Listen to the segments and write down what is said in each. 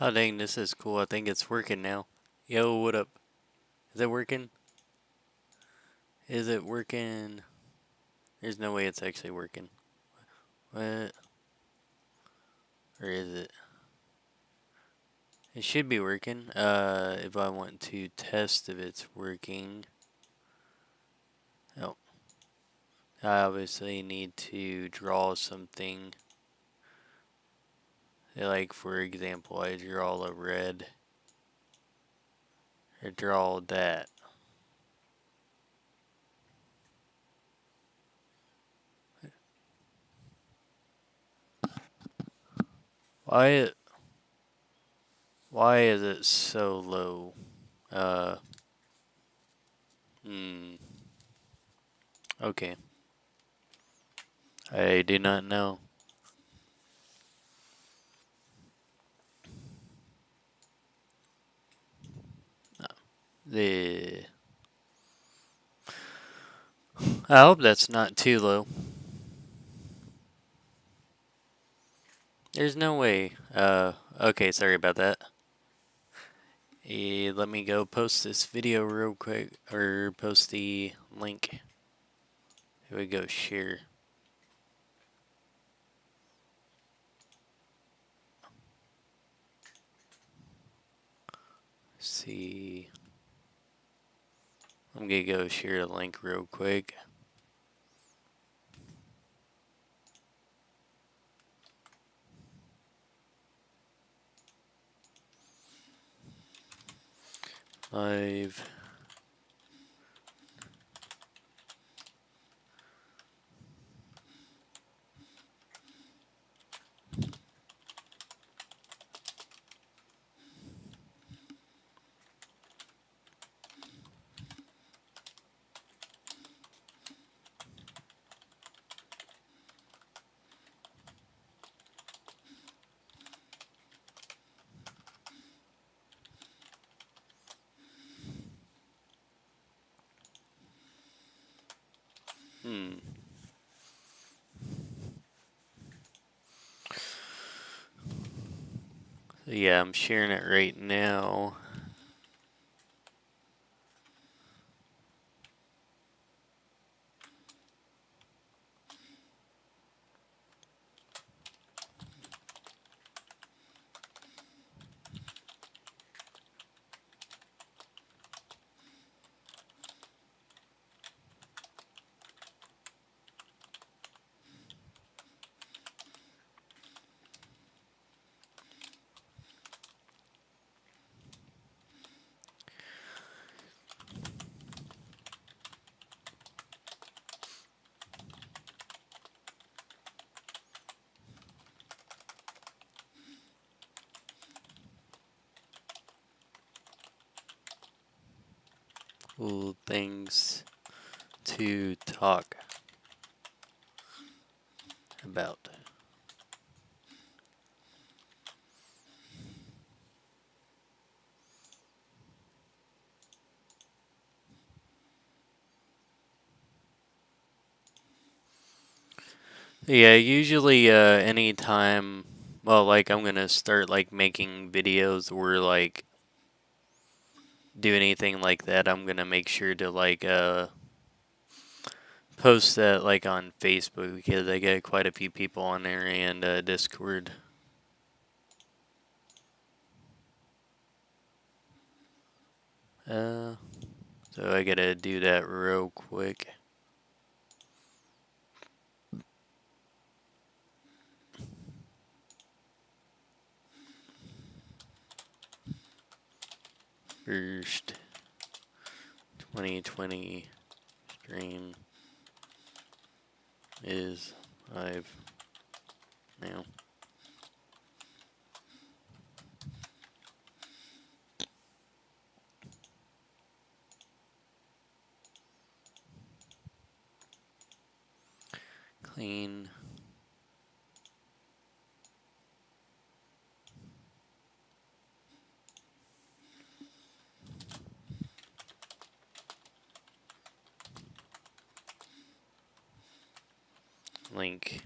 Oh dang, this is cool. I think it's working now. Yo, what up? Is it working? Is it working? There's no way it's actually working. What? Or is it? It should be working. If I want to test if it's working. Oh. I obviously need to draw something. Like, for example, I draw a red. I draw that. Why? Why is it so low? Uh. Hmm. Okay. I do not know. The. I hope that's not too low. There's no way. Okay, sorry about that. Let me go post this video real quick, or post the link. Here we go, share. See. I'm gonna go share the link real quick. Live. Yeah, I'm sharing it right now. Cool things to talk about. Yeah, usually anytime, well, like I'm gonna start like making videos or like do anything like that, I'm gonna make sure to like post that like on Facebook because I get quite a few people on there and Discord. So I gotta do that real quick. First 2020 stream is live now. Clean. Link.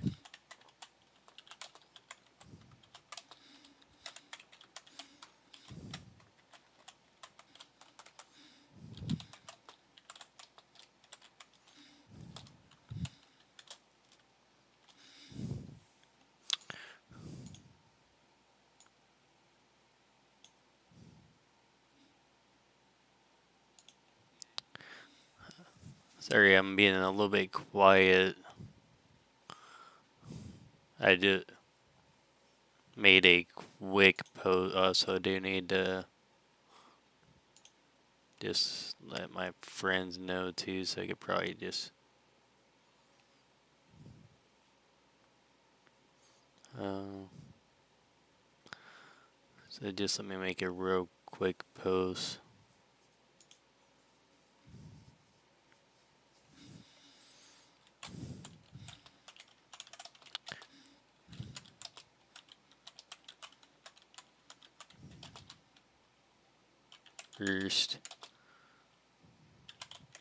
Sorry, I'm being a little bit quiet. I just made a quick post, so I do need to just let my friends know too, so I could probably just so just let me make a real quick post. First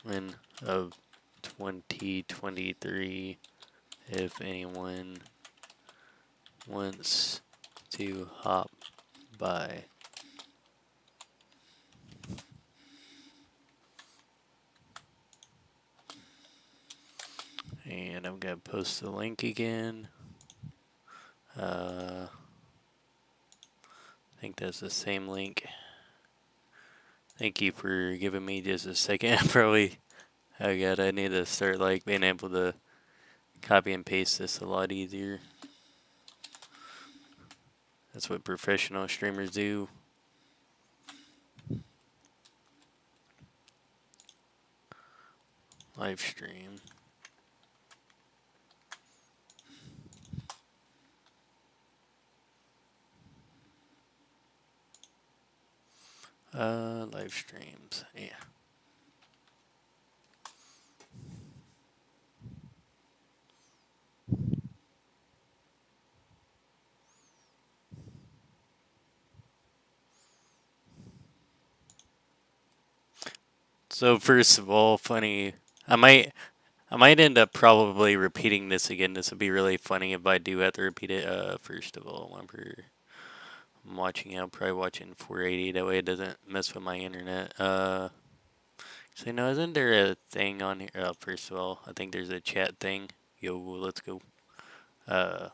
win of 2023. If anyone wants to hop by. And I'm gonna post the link again. I think that's the same link. Thank you for giving me just a second. Probably, oh god, I need to start like being able to copy and paste this a lot easier. That's what professional streamers do. Live stream. Live streams. Yeah. So first of all, funny. I might end up probably repeating this again. This would be really funny if I do have to repeat it. First of all, whenever I'm watching, I'll probably watch it in 480. That way it doesn't mess with my internet. So no, isn't there a thing on here? First of all, I think there's a chat thing. Yo, let's go. I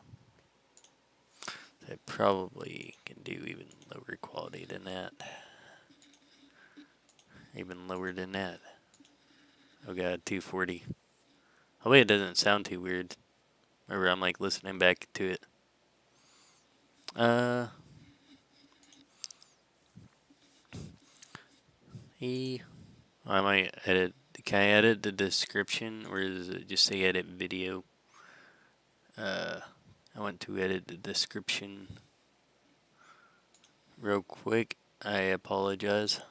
probably can do even lower quality than that. Even lower than that. Oh god, 240. Hopefully it doesn't sound too weird. Or I'm like listening back to it. I might edit. Can I edit the description, or does it just say edit video? I want to edit the description real quick. I apologize.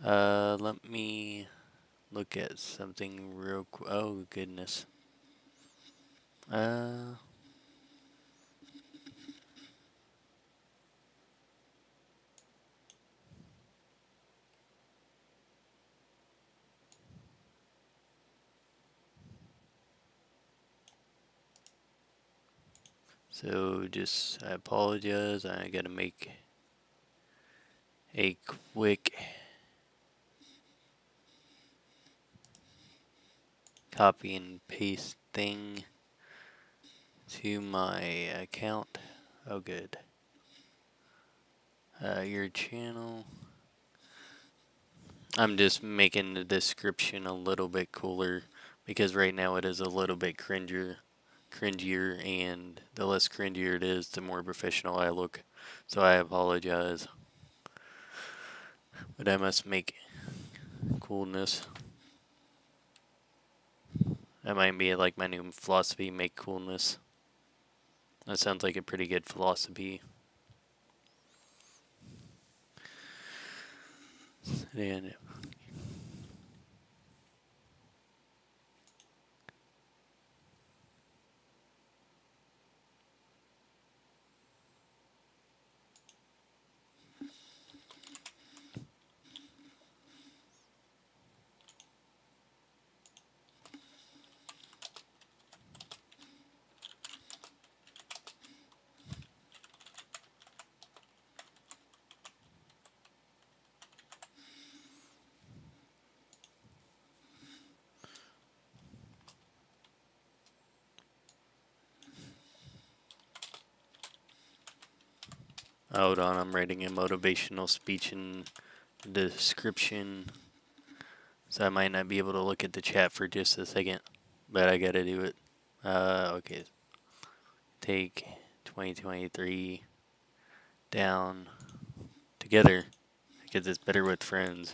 Let me look at something real quick. Oh goodness. So just, I apologize. I gotta make a quick copy and paste thing to my account. Oh, good. Your channel. I'm just making the description a little bit cooler because right now it is a little bit cringier, and the less cringier it is, the more professional I look. So I apologize, but I must make coolness. That might be like my new philosophy, make coolness. That sounds like a pretty good philosophy. And Hold on, I'm writing a motivational speech in the description. So I might not be able to look at the chat for just a second. But I gotta do it. Okay. Take 2023 down together. Because it's better with friends.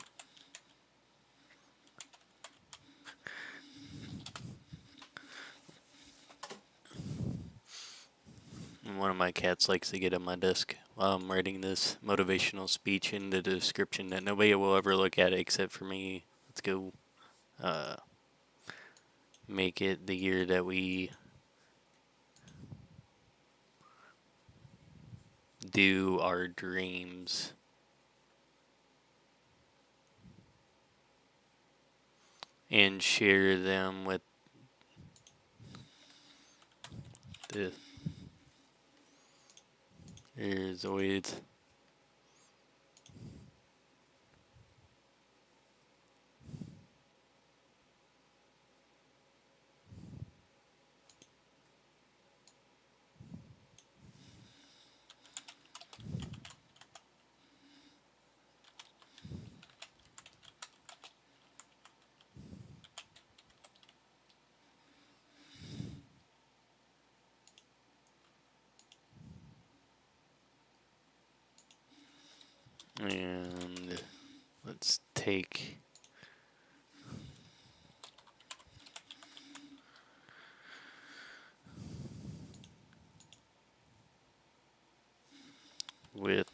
And one of my cats likes to get on my desk while I'm writing this motivational speech in the description that nobody will ever look at it except for me. Let's go. Make it the year that we do our dreams. And share them with the Zoids. And let's take with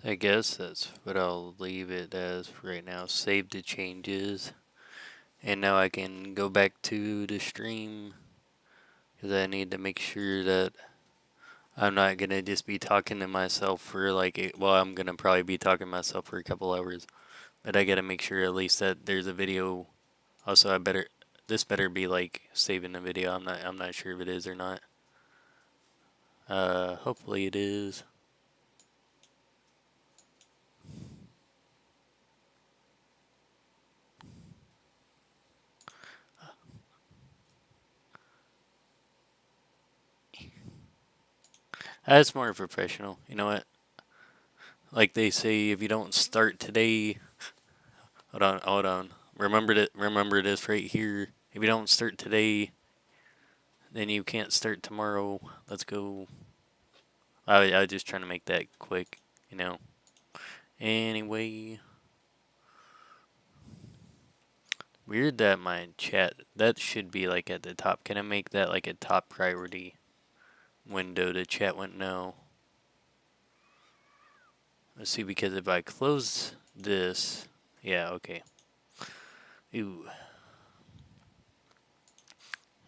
I guess that's what I'll leave it as for right now. Save the changes. And now I can go back to the stream because I need to make sure that I'm not going to just be talking to myself for well, I'm going to probably be talking to myself for a couple hours. But I got to make sure at least that there's a video. Also, this better be like saving the video. I'm not sure if it is or not. Hopefully it is. That's more professional. You know what? Like they say, if you don't start today, hold on. Remember this right here. If you don't start today, then you can't start tomorrow. Let's go. I was just trying to make that quick, you know. Anyway, weird that my chat, that should be like at the top. Can I make that like a top priority window? The chat went no. Let's see, because if I close this, yeah, okay. Ooh.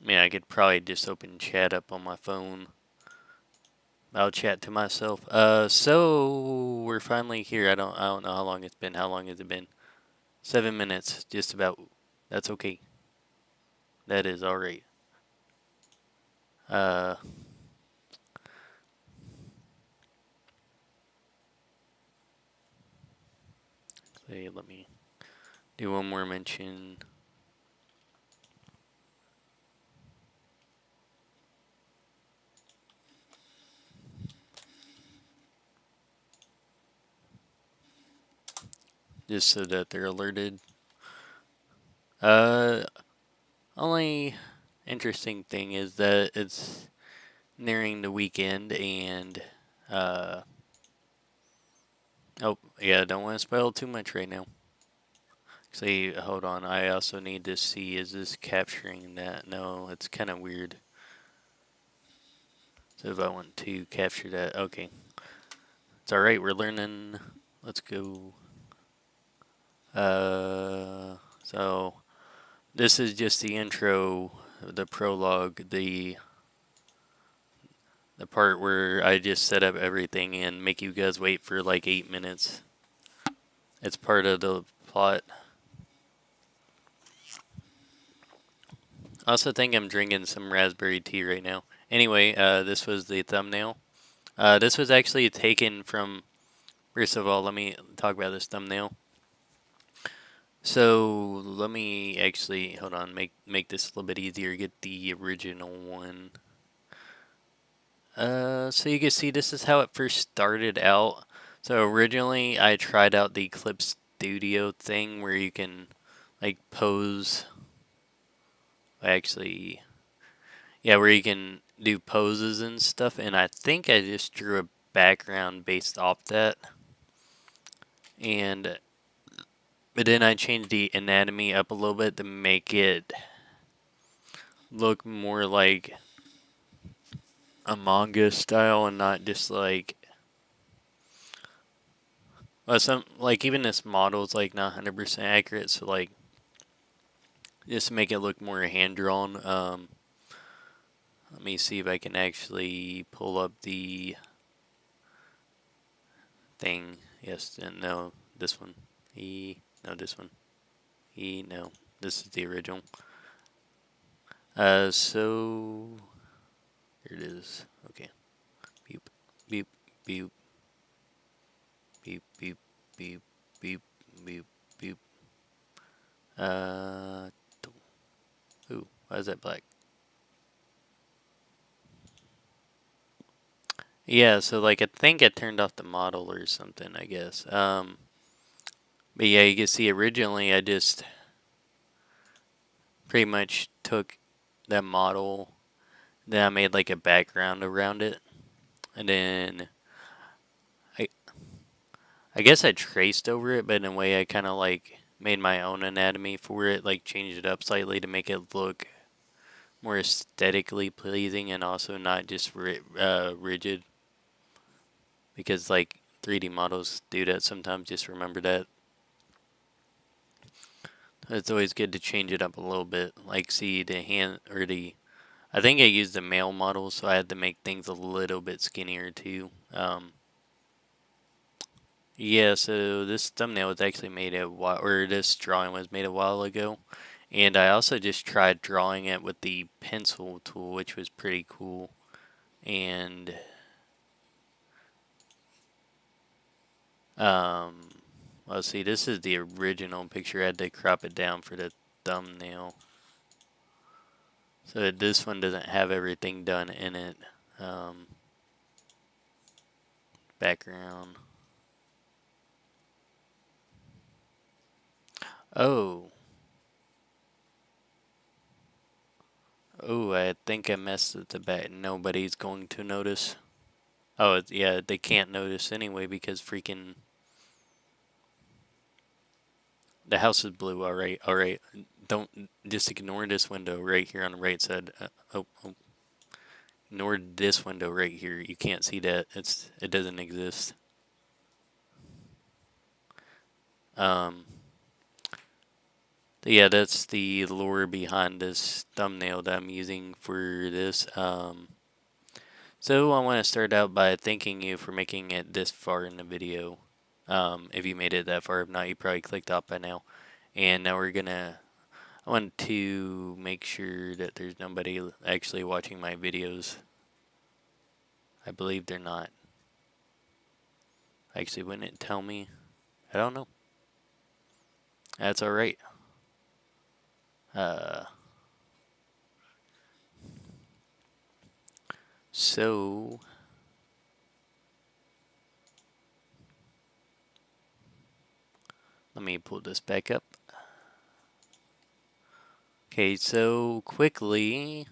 I mean, I could probably just open chat up on my phone. I'll chat to myself. So we're finally here. I don't know how long it's been. How long has it been? 7 minutes, just about. That's okay. That is alright. Let me do one more mention. Just so that they're alerted. Only interesting thing is that it's nearing the weekend and, oh, yeah, don't want to spoil too much right now. See, hold on, I also need to see, is this capturing that? No, it's kind of weird. So if I want to capture that, okay. It's alright, we're learning let's go. So this is just the intro, the prologue, the part where I just set up everything and make you guys wait for like 8 minutes. It's part of the plot. I also think I'm drinking some raspberry tea right now. Anyway, this was the thumbnail. This was actually taken from. First of all, let me talk about this thumbnail. So let me actually hold on, make this a little bit easier. Get the original one. So you can see this is how it first started out. So originally I tried out the Clip Studio thing where you can like pose. Actually, yeah, where you can do poses and stuff. And I think I just drew a background based off that. And but then I changed the anatomy up a little bit to make it look more like a manga style and not just like. Well, some like even this model is like not 100% accurate, so like just to make it look more hand drawn. Let me see if I can actually pull up the thing. Yes, and no, this one. No, this one. No, this is the original. So here it is. Okay. Beep, beep, beep, beep, beep, beep, beep, beep, beep. Ooh, why is that black? Yeah, so like I think I turned off the model or something, I guess. But yeah, you can see originally I just pretty much took that model, then I made like a background around it, and then I I guess I traced over it, but in a way I kind of like made my own anatomy for it, like changed it up slightly to make it look more aesthetically pleasing and also not just rigid, because like 3D models do that sometimes. Just remember that. It's always good to change it up a little bit. Like, see the hand or the. I think I used the male model, so I had to make things a little bit skinnier too. Yeah, so this thumbnail was actually made a while, or this drawing was made a while ago, and I also just tried drawing it with the pencil tool, which was pretty cool. And let's see, this is the original picture. I had to crop it down for the thumbnail. So this one doesn't have everything done in it. Background. Oh. Oh, I think I messed with the back. Nobody's going to notice. Oh, yeah, they can't notice anyway because freaking. The house is blue, alright, alright. Don't just ignore this window right here on the right side. Oh. Ignore this window right here. You can't see that. It doesn't exist. Yeah, that's the lore behind this thumbnail that I'm using for this. So I want to start out by thanking you for making it this far in the video. If you made it that far, if not, you probably clicked off by now. And now I want to make sure that there's nobody actually watching my videos. I believe they're not. Actually, wouldn't it tell me? I don't know. That's alright. So let me pull this back up. Okay, so quickly,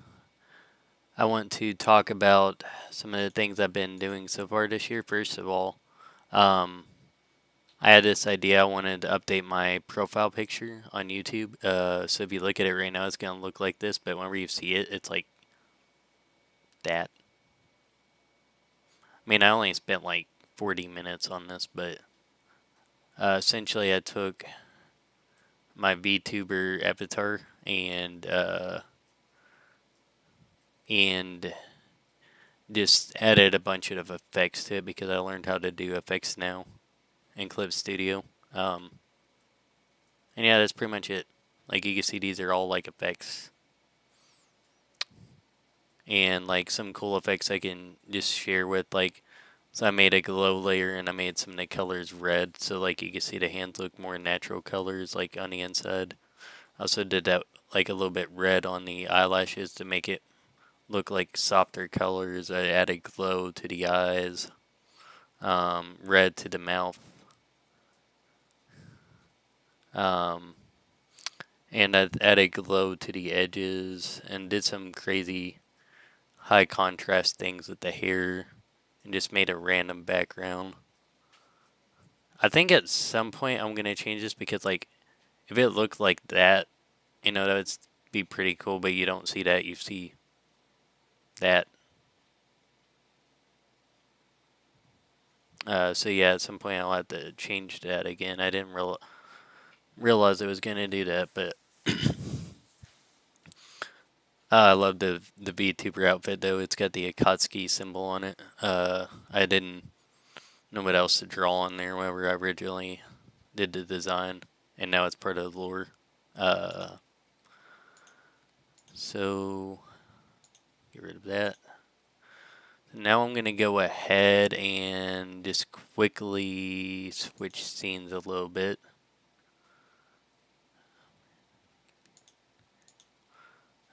I want to talk about some of the things I've been doing so far this year. First of all, I had this idea. I wanted to update my profile picture on YouTube. So if you look at it right now, it's going to look like this, but whenever you see it, it's like that. I mean, I only spent like 40 minutes on this, but Essentially, I took my VTuber avatar and just added a bunch of effects to it because I learned how to do effects now in Clip Studio. And yeah, that's pretty much it. Like you can see, these are all like effects, and like some cool effects I can just share with like. So I made a glow layer and I made some of the colors red, so like you can see the hands look more natural colors like on the inside. I also did that like a little bit red on the eyelashes to make it look like softer colors. I added glow to the eyes, red to the mouth, um, and I added glow to the edges and did some crazy high contrast things with the hair and just made a random background. I think at some point I'm gonna change this because like if it looked like that, that would be pretty cool. But you don't see that; you see that. So yeah, at some point I'll have to change that again. I didn't realize I was gonna do that, but I love the VTuber outfit though. It's got the Akatsuki symbol on it. I didn't know what else to draw on there whenever I originally did the design, and now it's part of the lore. Uh, so get rid of that. Now I'm gonna go ahead and just quickly switch scenes a little bit.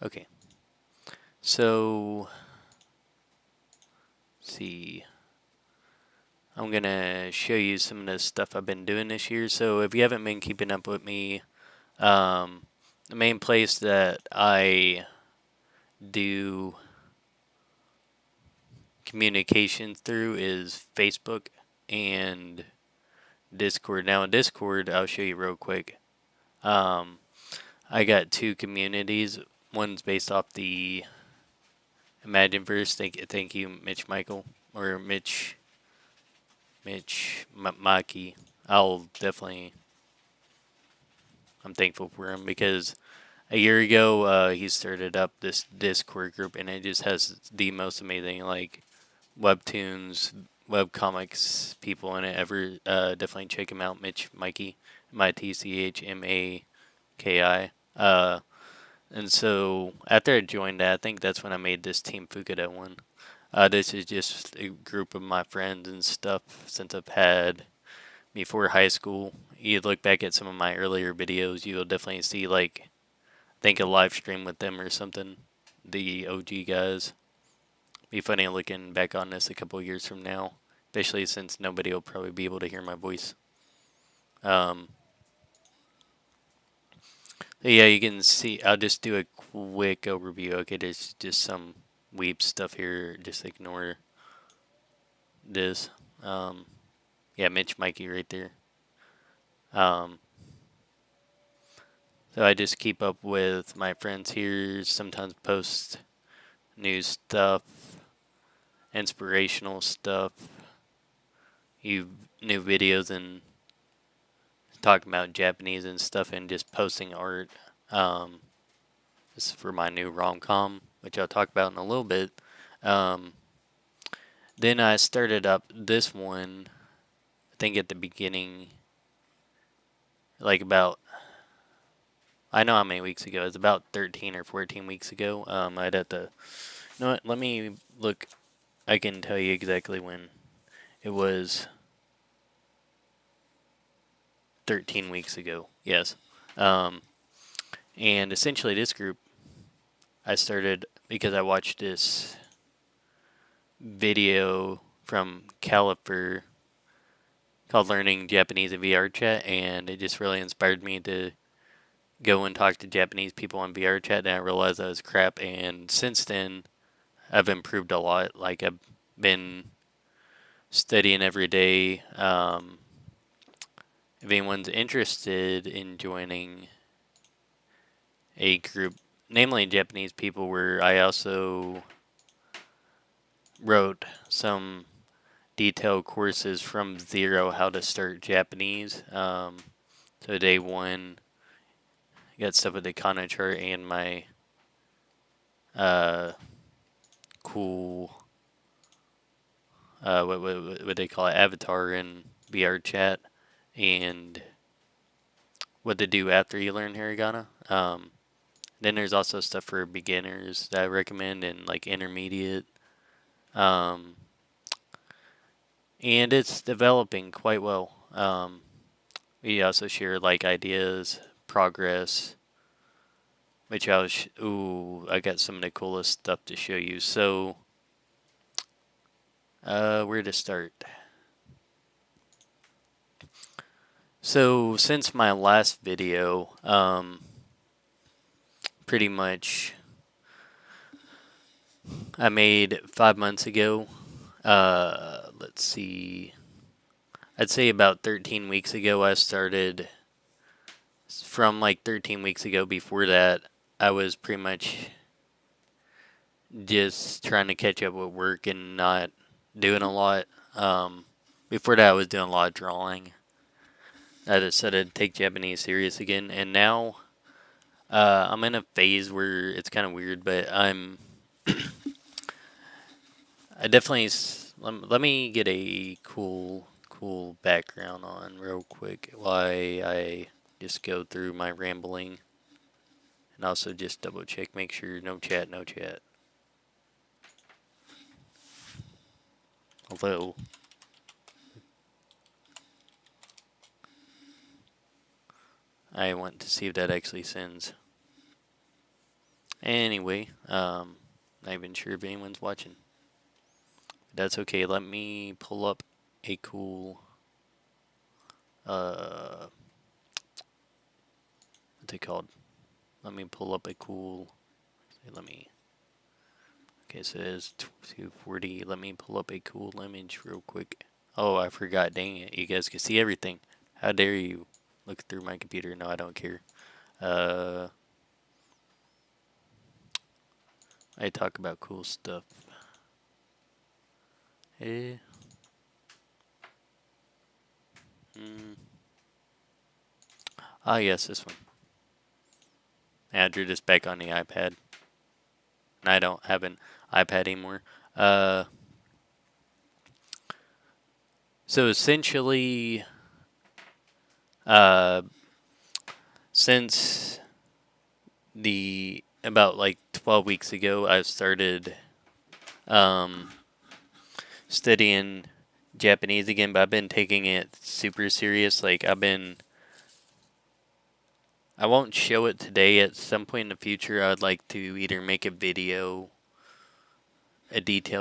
Okay, so let's see. I'm gonna show you some of the stuff I've been doing this year. So if you haven't been keeping up with me, the main place that I do communications through is Facebook and Discord. Now in Discord, I'll show you real quick. I got two communities. One's based off the Imagineverse. Thank you, Mitch Michael or Mitch Maki. I'll definitely. I'm thankful for him because a year ago he started up this Discord group and it just has the most amazing like webtoons, webcomics people in it ever. Definitely check him out, Mitch Mikey, MITCHMAKI. And so after I joined that, I think that's when I made this Team Fukuda one. This is just a group of my friends and stuff since I've had before high school. You look back at some of my earlier videos, you'll definitely see like I think a live stream with them or something. The OG guys. Be funny looking back on this a couple of years from now, especially since nobody will probably be able to hear my voice. Um, yeah, you can see. I'll just do a quick overview. Okay, there's just some weep stuff here. Just ignore this. Um, yeah, Mitch Mikey right there. Um, so I just keep up with my friends here. Sometimes post new stuff, inspirational stuff, new videos, and talking about Japanese and stuff, and just posting art. This is for my new rom-com, which I'll talk about in a little bit. Um, then I started up this one, I think at the beginning, like about, I know how many weeks ago. It's about 13 or 14 weeks ago. I'd have to, you know what, let me look. I can tell you exactly when. It was 13 weeks ago, yes. Um, and essentially this group, I started because I watched this video from Caliper called Learning Japanese in VR Chat, and it just really inspired me to go and talk to Japanese people on VR Chat, and I realized that was crap, and since then, I've improved a lot. Like, I've been studying every day. If anyone's interested in joining a group, namely Japanese people, where I also wrote some detailed courses from zero how to start Japanese. So day one, I got stuff with the kana chart and my cool what they call it, avatar in VR chat, and what to do after you learn hiragana. Then there's also stuff for beginners that I recommend and like intermediate. Um, and it's developing quite well. We also share like ideas, progress, which I got some of the coolest stuff to show you. So, where to start? So, since my last video, pretty much I made 5 months ago. Let's see. I'd say about 13 weeks ago I started. From like 13 weeks ago, before that, I was pretty much just trying to catch up with work and not doing a lot. Before that, I was doing a lot of drawing. I decided to take Japanese serious again, and now I'm in a phase where it's kind of weird, but I definitely. Let me get a cool background on real quick while I just go through my rambling, and also just double check, make sure no chat. Although I want to see if that actually sends. Anyway, not even sure if anyone's watching. That's okay. Let me pull up a cool what's it called? Let me pull up a cool. Let me. Okay, so it's 240. Let me pull up a cool image real quick. Oh, I forgot. Dang it! You guys can see everything. How dare you look through my computer? No, I don't care. I talk about cool stuff. Eh. Ah, yes, this one. I drew this back on the iPad. And I don't have an iPad anymore. So essentially, since about like 12 weeks ago, I've started studying Japanese again, but I've been taking it super serious. Like I won't show it today. At some point in the future, I'd like to either make a detailed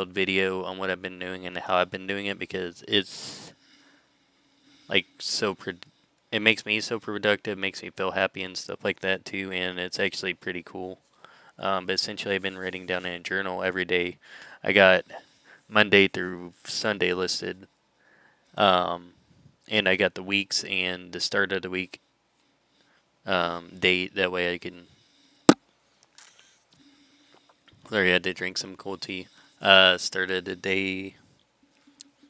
video on what I've been doing and how I've been doing it, because it's like it makes me so productive, makes me feel happy and stuff like that too, and it's actually pretty cool. But essentially, I've been writing down in a journal every day. I got Monday through Sunday listed, and I got the weeks and the start of the week date. That way I can. Sorry, I had to drink some cold tea. Started the day,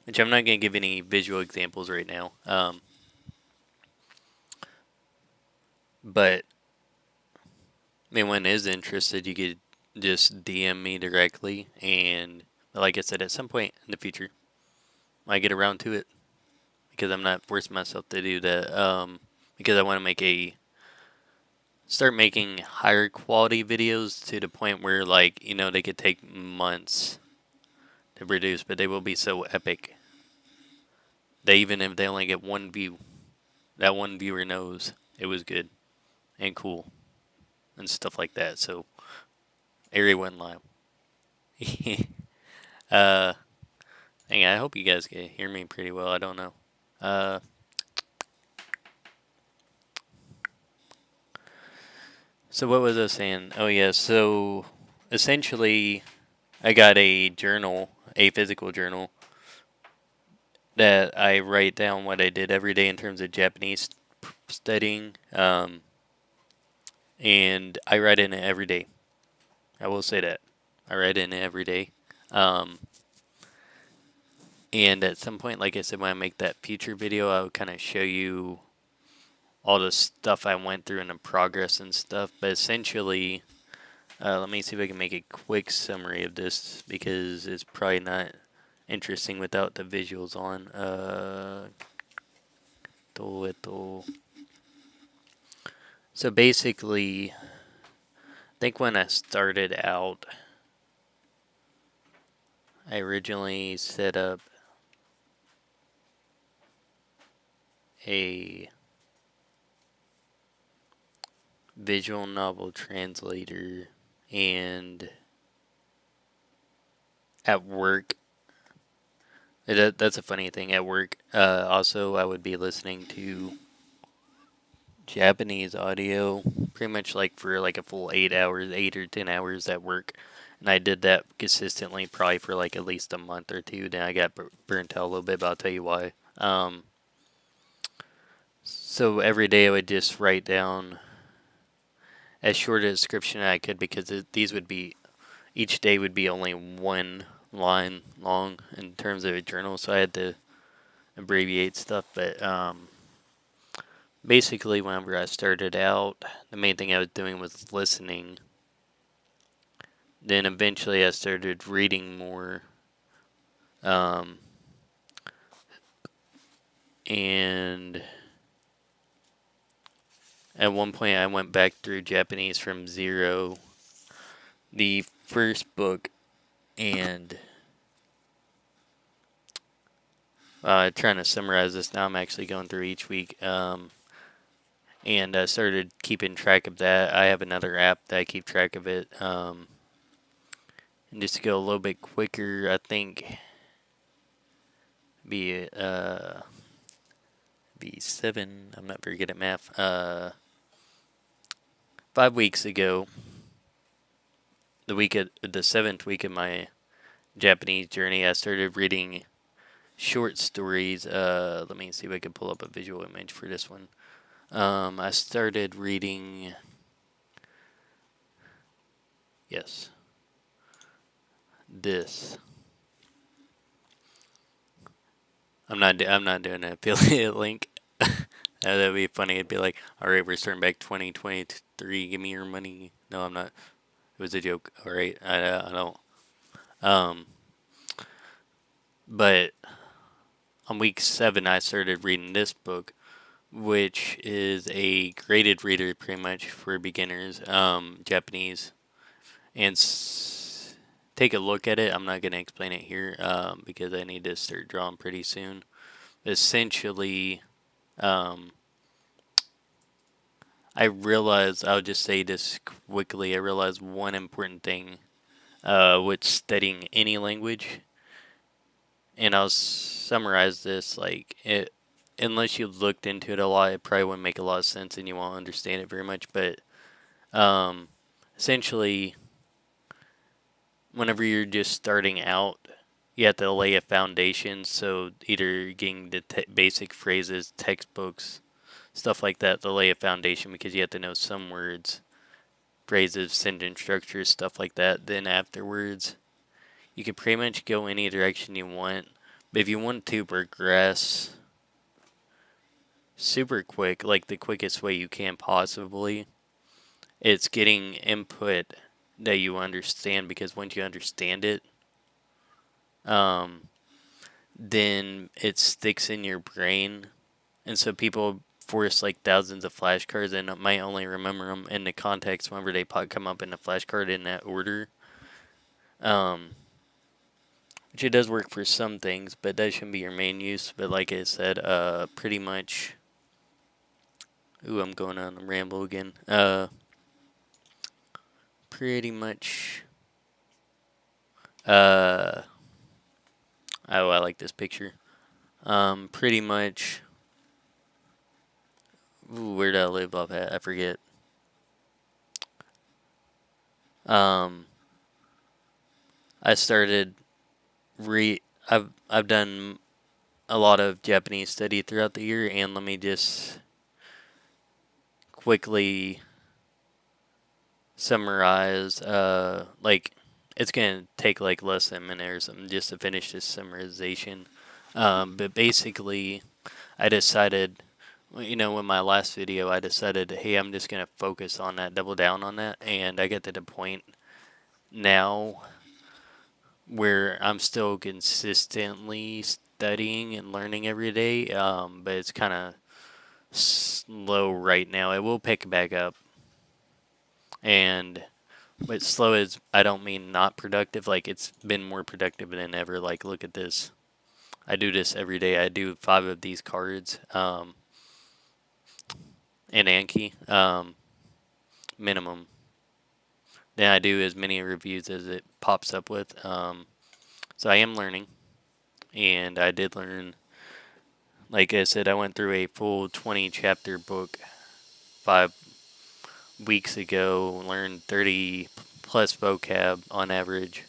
which I'm not going to give any visual examples right now. But anyone is interested, you could just DM me directly, and like I said, at some point in the future, I get around to it, because I'm not forcing myself to do that. Because I want to start making higher quality videos to the point where, like, they could take months to produce, but they will be so epic that even if they only get one view, that one viewer knows it was good and cool and stuff like that. So, Area 1 Live. Hang on, I hope you guys can hear me pretty well. I don't know. So what was I saying? Oh yeah, so essentially I got a journal, a physical journal, that I write down what I did every day in terms of Japanese studying. And I write in it every day. I will say that. I write in it every day. And at some point, like I said, when I make that future video, I would kind of show you all the stuff I went through and the progress and stuff. But essentially, let me see if I can make a quick summary of this because it's probably not interesting without the visuals on. So basically, I think when I started out, I originally set up a visual novel translator, and at work, that's a funny thing. At work, also I would be listening to Japanese audio pretty much like for like a full 8 hours, 8 or 10 hours at work. And I did that consistently probably for like at least a month or two. Then I got burnt out a little bit, but I'll tell you why. So every day I would just write down as short a description as I could because these would be, each day would be only one line long in terms of a journal. So I had to abbreviate stuff. But basically, whenever I started out, the main thing I was doing was listening. Then eventually I started reading more. And at one point I went back through Japanese from zero, the first book, and trying to summarize this now. I'm actually going through each week. And I started keeping track of that. I have another app that I keep track of it. And just to go a little bit quicker, I think be 7. I'm not very good at math. 5 weeks ago, the 7th week of my Japanese journey, I started reading short stories. Let me see if I can pull up a visual image for this one. I started reading. Yes. This. I'm not doing an affiliate link. That'd be funny. It'd be like, all right, we're starting back 2023. Give me your money. No, I'm not. It was a joke. All right, I don't. But on week 7, I started reading this book, which is a graded reader, pretty much for beginners, Japanese, and take a look at it. I'm not gonna explain it here, because I need to start drawing pretty soon. Essentially, I realized, I'll just say this quickly, I realized one important thing with studying any language, and I'll summarize this, like, unless you looked into it a lot, it probably wouldn't make a lot of sense and you won't understand it very much, but essentially, whenever you're just starting out, you have to lay a foundation, so either getting the basic phrases, textbooks, stuff like that, to lay a foundation because you have to know some words, phrases, sentence structures, stuff like that. Then afterwards, you can pretty much go any direction you want. But if you want to progress super quick, like the quickest way you can possibly, it's getting input that you understand, because once you understand it, then it sticks in your brain. And so people force like thousands of flashcards and might only remember them in the context whenever they come up in the flashcard in that order. Which it does work for some things, but that shouldn't be your main use. But like I said, pretty much. Ooh, I'm going on a ramble again. Pretty much. Oh, I like this picture. Pretty much. Ooh, where did I live off at? I forget. I started I've done a lot of Japanese study throughout the year, and let me just quickly summarize. Like, it's gonna take like less than a minute or something just to finish this summarization. But basically, I decided, you know, in my last video, I decided, hey, I'm just going to focus on that, double down on that. And I get to the point now where I'm still consistently studying and learning every day, but it's kind of slow right now. It will pick back up. And but slow is, I don't mean not productive. Like, it's been more productive than ever. Like, look at this. I do this every day. I do 5 of these cards, in Anki, minimum. Then I do as many reviews as it pops up with. So I am learning, and I did learn. Like I said, I went through a full 20 chapter book 5 weeks ago. Learned 30 plus vocab on average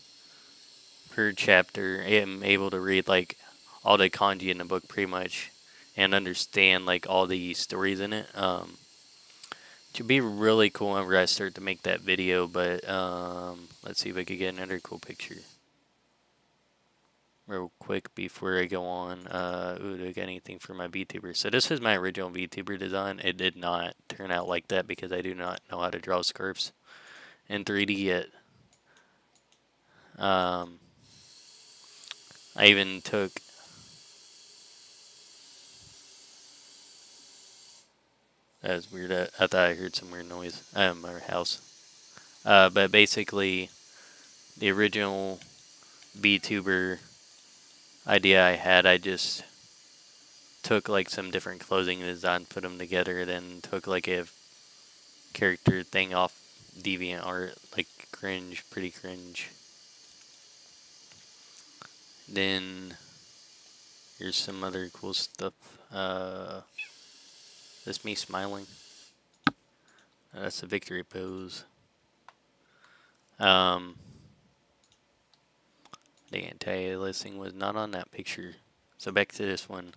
per chapter. I am able to read like all the kanji in the book pretty much, and understand like all the stories in it. Should be really cool whenever I start to make that video, but let's see if I could get another cool picture real quick before I go on. Ooh, do I get anything for my VTuber? So this is my original VTuber design. It did not turn out like that because I do not know how to draw scarves in 3D yet. I even took... That was weird. I thought I heard some weird noise at our house. But basically, the original VTuber idea I had, I just took like some different clothing designs, put them together, then took like a character thing off DeviantArt, like cringe, pretty cringe. Then here's some other cool stuff. That's me smiling. That's a victory pose. The anti-aliasing was not on that picture. So back to this one.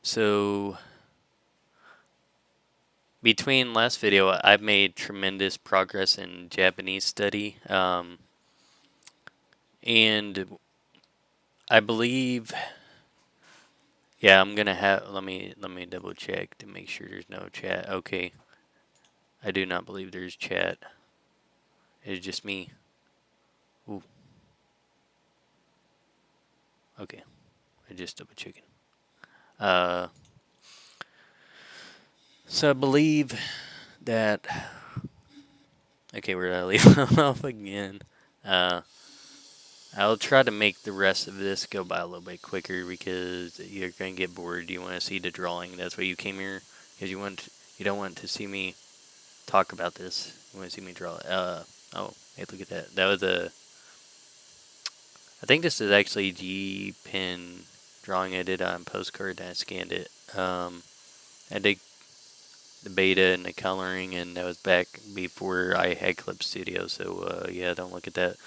So between last video, I've made tremendous progress in Japanese study. And I believe, yeah, I'm gonna have, let me double check to make sure there's no chat. Okay. I do not believe there's chat. It's just me. Ooh. Okay. I just double checking. So I believe that, okay, where did I leave off again? I'll try to make the rest of this go by a little bit quicker because you're going to get bored. You want to see the drawing. That's why you came here, because you don't want to see me talk about this. You want to see me draw it. Oh, hey, look at that. That was I think this is actually G-Pen drawing I did on postcard and I scanned it. I did the beta and the coloring, and that was back before I had Clip Studio, so yeah, don't look at that.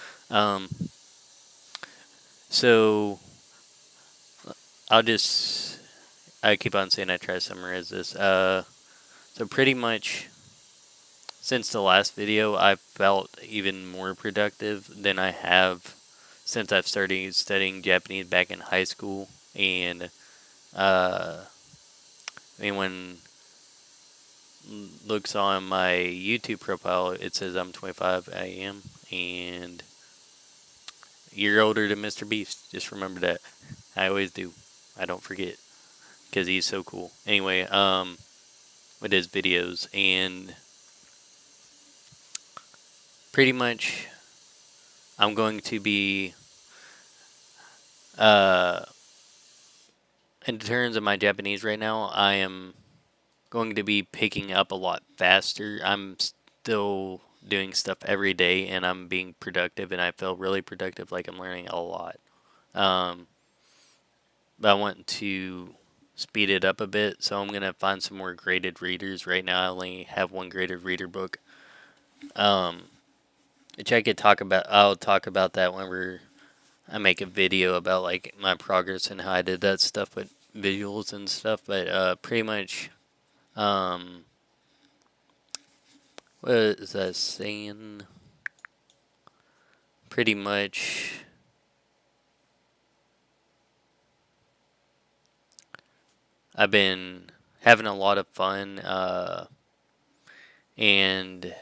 So I keep on saying I try to summarize this. So pretty much since the last video, I've felt even more productive than I have since I've started studying Japanese back in high school. And anyone looks on my YouTube profile, it says I'm 25. I am, and you're older than Mr. Beast. Just remember that. I always do. I don't forget because he's so cool. Anyway, with his videos, and pretty much I'm going to be in terms of my Japanese right now, I am going to be picking up a lot faster. I'm still doing stuff every day, and I'm being productive, and I feel really productive, like I'm learning a lot. But I want to speed it up a bit, so I'm going to find some more graded readers. Right now, I only have one graded reader book. Which I could talk about. I'll talk about that whenever I make a video about like my progress and how I did that stuff with visuals and stuff. But pretty much, what is that saying? Pretty much, I've been having a lot of fun, and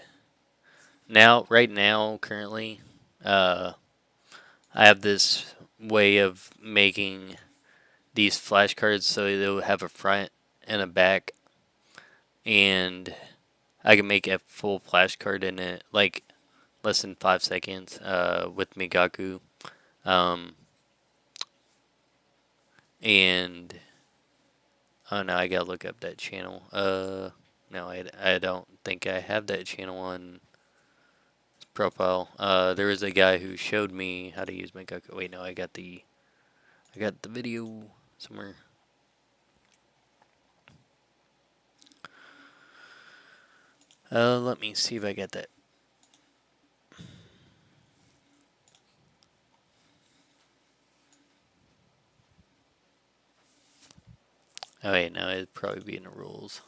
right now, currently, uh, I have this way of making these flashcards so they'll have a front and a back, and I can make a full flashcard in it like less than 5 seconds with Migaku. Um, and oh no, I gotta look up that channel. No, I don't think I have that channel on profile. There was a guy who showed me how to use Migaku. Wait, no, I got the video somewhere. Let me see if I got that. Oh wait, no, it'd probably be in the rules.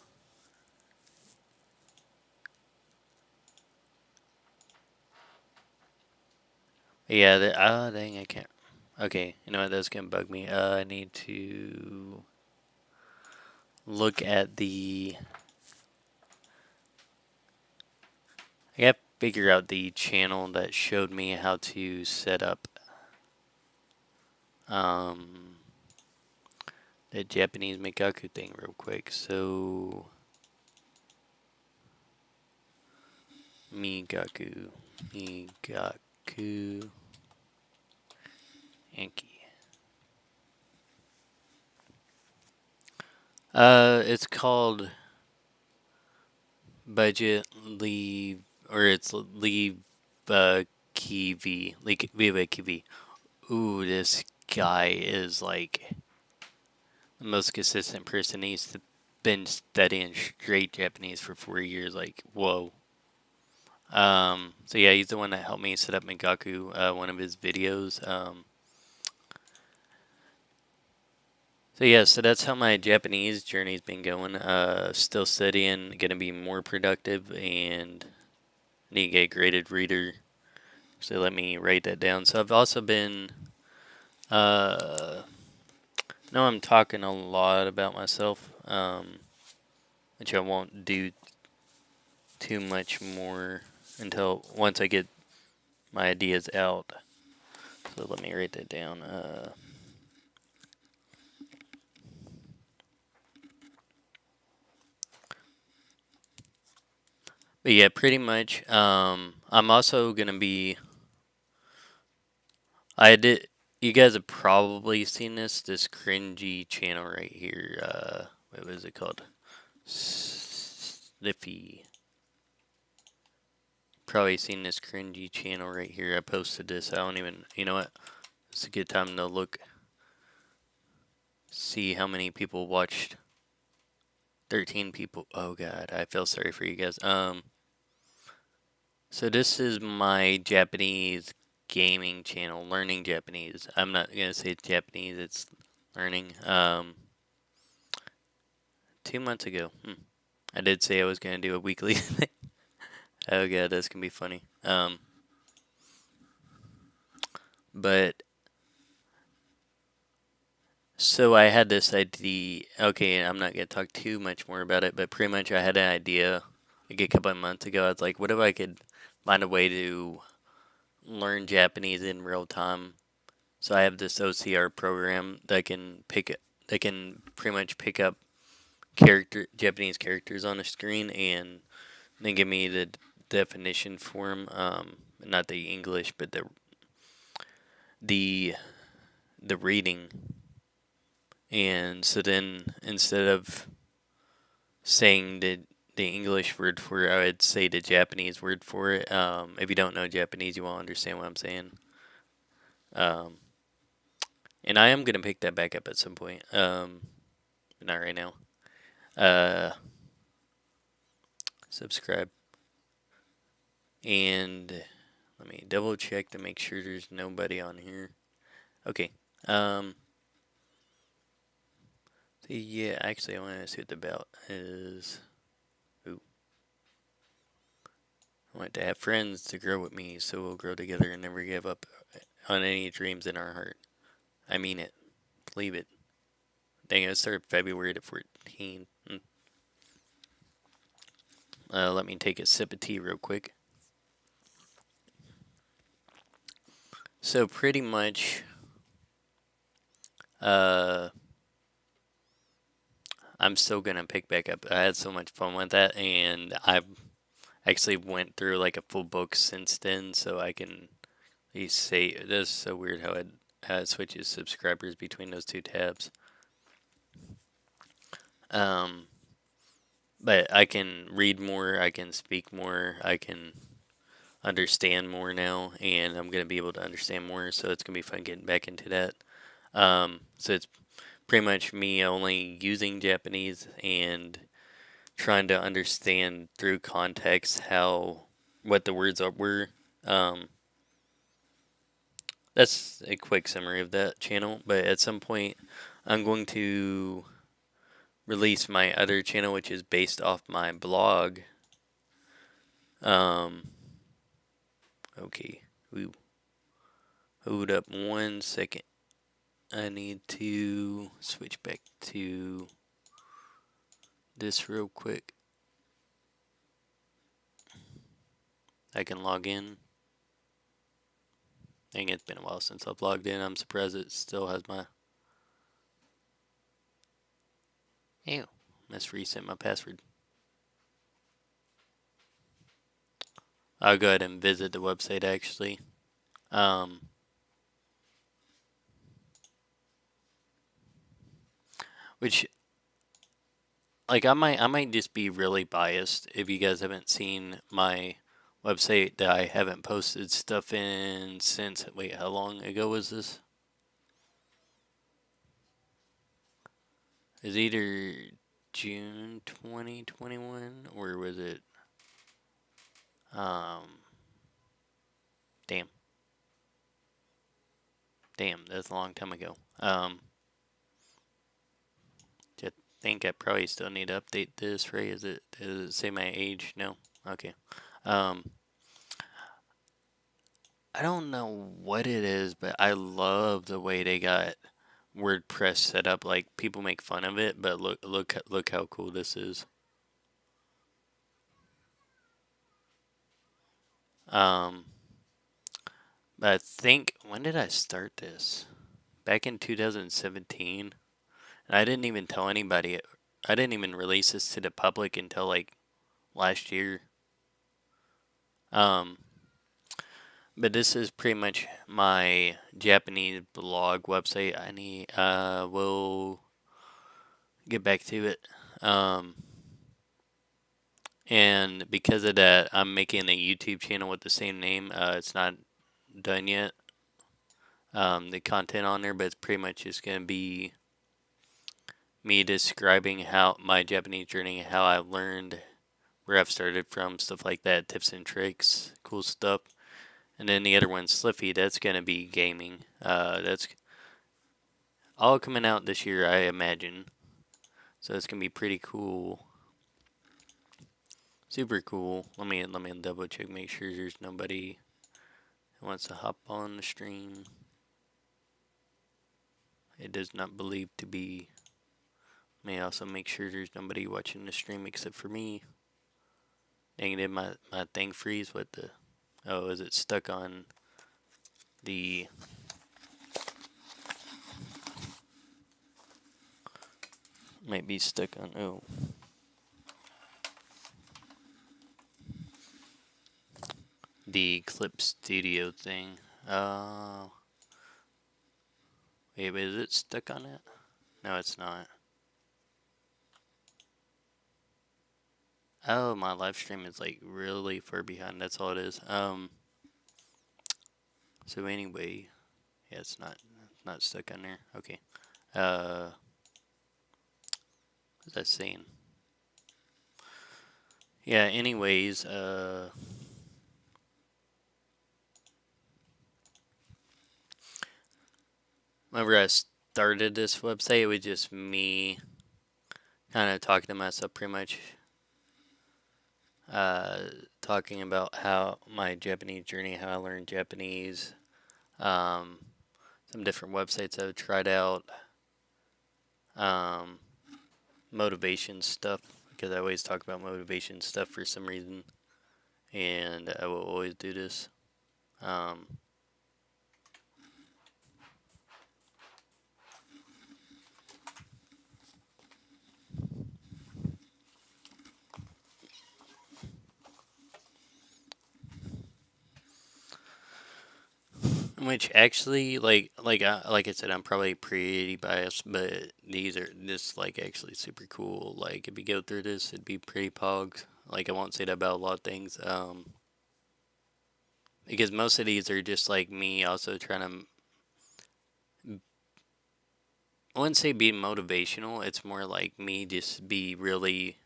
Yeah, dang, I can't. Okay, you know what? That's gonna bug me. I need to look at the. I gotta figure out the channel that showed me how to set up um the Japanese Migaku thing real quick. So Migaku Yankee. It's called Budget Leave, or it's Leave Kiwi. Viva Kiwi. Ooh, this guy is like the most consistent person. He's been studying straight Japanese for 4 years. Like, whoa. So yeah, he's the one that helped me set up Migaku, one of his videos. So yeah, so that's how my Japanese journey's been going. Still studying, gonna be more productive, and need to get a graded reader. So let me write that down. So I've also been, uh, know I'm talking a lot about myself, which I won't do too much more until once I get my ideas out. So let me write that down. But yeah, pretty much. I'm also gonna be. I did. You guys have probably seen this cringy channel right here. What was it called? Sniffy. Probably seen this cringy channel right here. I posted this. I don't even. You know what? It's a good time to look. See how many people watched. 13 people. Oh god, I feel sorry for you guys. So this is my Japanese gaming channel, learning Japanese. I'm not gonna say it's Japanese, it's learning. 2 months ago, I did say I was gonna do a weekly thing. Oh god, that's gonna be funny. But so I had this idea. Okay, I'm not gonna talk too much more about it, but pretty much I had an idea like a couple of months ago. I was like, what if I could find a way to learn Japanese in real time? So I have this OCR program that can pretty much pick up Japanese characters on the screen and then give me the definition for them. Not the English, but the the reading. And so then instead of saying the English word for it, I would say the Japanese word for it. If you don't know Japanese, you won't understand what I'm saying. Um, and I am gonna pick that back up at some point. Not right now. Uh, Subscribe. And let me double check to make sure there's nobody on here. Okay. Yeah, actually, I want to see what the belt is. Ooh. I want to have friends to grow with me, so we'll grow together and never give up on any dreams in our heart. I mean it. Believe it. Dang, it started February the 14th. Let me take a sip of tea real quick. So pretty much, I'm still gonna pick back up. I had so much fun with that, and I've actually went through like a full book since then, so I can at least say this is so weird how it switches subscribers between those two tabs. Um, but I can read more, I can speak more, I can understand more now, and I'm gonna be able to understand more. So it's gonna be fun getting back into that. So it's pretty much me only using Japanese and trying to understand through context what the words were. That's a quick summary of that channel. But at some point, I'm going to release my other channel, which is based off my blog. Okay, hold up 1 second. I need to switch back to this real quick. I can log in. Dang, it's been a while since I've logged in. I'm surprised it still has my... Ew, must reset my password. I'll go ahead and visit the website actually. Which, like, I might just be really biased if you guys haven't seen my website that I haven't posted stuff in since, wait, how long ago was this? It's either June 2021 or was it, damn, that's a long time ago. I think I probably still need to update this, right? Does it say my age? No? Okay. I don't know what it is, but I love the way they got WordPress set up. Like, people make fun of it, but look how cool this is. But I think, when did I start this? Back in 2017. And I didn't even tell anybody. I didn't even release this to the public until like last year. But this is pretty much my Japanese blog website. We'll get back to it. And because of that, I'm making a YouTube channel with the same name. It's not done yet. The content on there, but it's pretty much just gonna be me describing how my Japanese journey, how I learned, where I've started from, stuff like that, tips and tricks, cool stuff. And then the other one, Sliffy, that's gonna be gaming. That's all coming out this year, I imagine. So it's gonna be pretty cool. Super cool. Let me double check, make sure there's nobody who wants to hop on the stream. It does not believe to be. May also make sure there's nobody watching the stream except for me. Dang, did my thing freeze? What the? Oh, is it stuck on the... Might be stuck on... Oh. The Clip Studio thing. Wait, is it stuck on it? No, it's not. Oh, my live stream is like really far behind. That's all it is. So anyway, yeah, it's not stuck on there. Okay. What's that saying? Yeah. Anyways, whenever I started this website, it was just me kind of talking to myself, pretty much. Talking about how my Japanese journey, how I learned Japanese, some different websites I've tried out, um, motivation stuff because I always talk about motivation stuff for some reason, and I will always do this. Um, which actually, like I said, I'm probably pretty biased, but this like actually super cool. Like if you go through this, it'd be pretty pogs. Like I won't say that about a lot of things. Because most of these are just like me also trying to. I wouldn't say be motivational. It's more like me just be really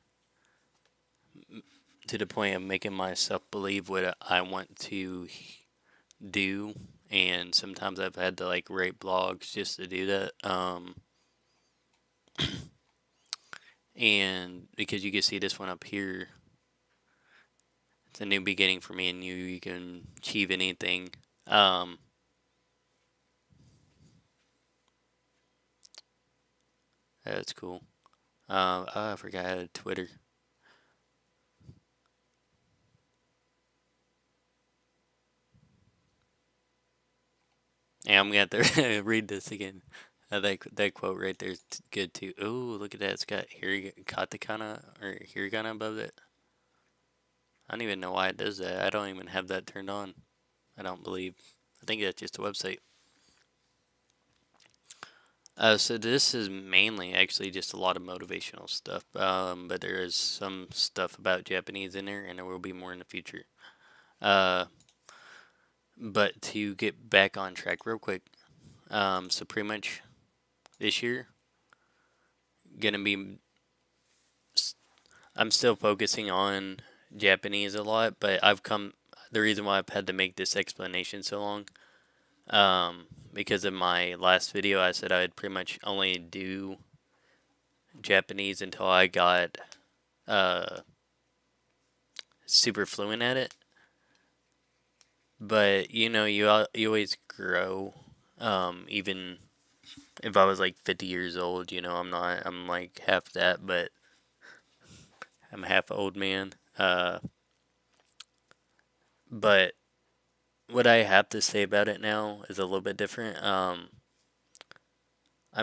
to the point of making myself believe what I want to do. And sometimes I've had to like write blogs just to do that. And because you can see this one up here, it's a new beginning for me and you can achieve anything. Um, that's cool. I forgot I had Twitter. Yeah, I'm gonna have to read this again. That quote right there is good too. Oh, look at that! It's got katakana or hiragana above it. I don't even know why it does that. I don't even have that turned on. I don't believe. I think that's just a website. So this is mainly actually just a lot of motivational stuff. But there is some stuff about Japanese in there, and there will be more in the future. Uh, but to get back on track real quick, so pretty much this year gonna be I'm still focusing on Japanese a lot, but the reason why I've had to make this explanation so long, because of my last video, I said I'd pretty much only do Japanese until I got uh, super fluent at it. But you always grow. Even if I was like 50 years old, I'm not. I'm like half that, but I'm half old man. But what I have to say about it now is a little bit different. I'm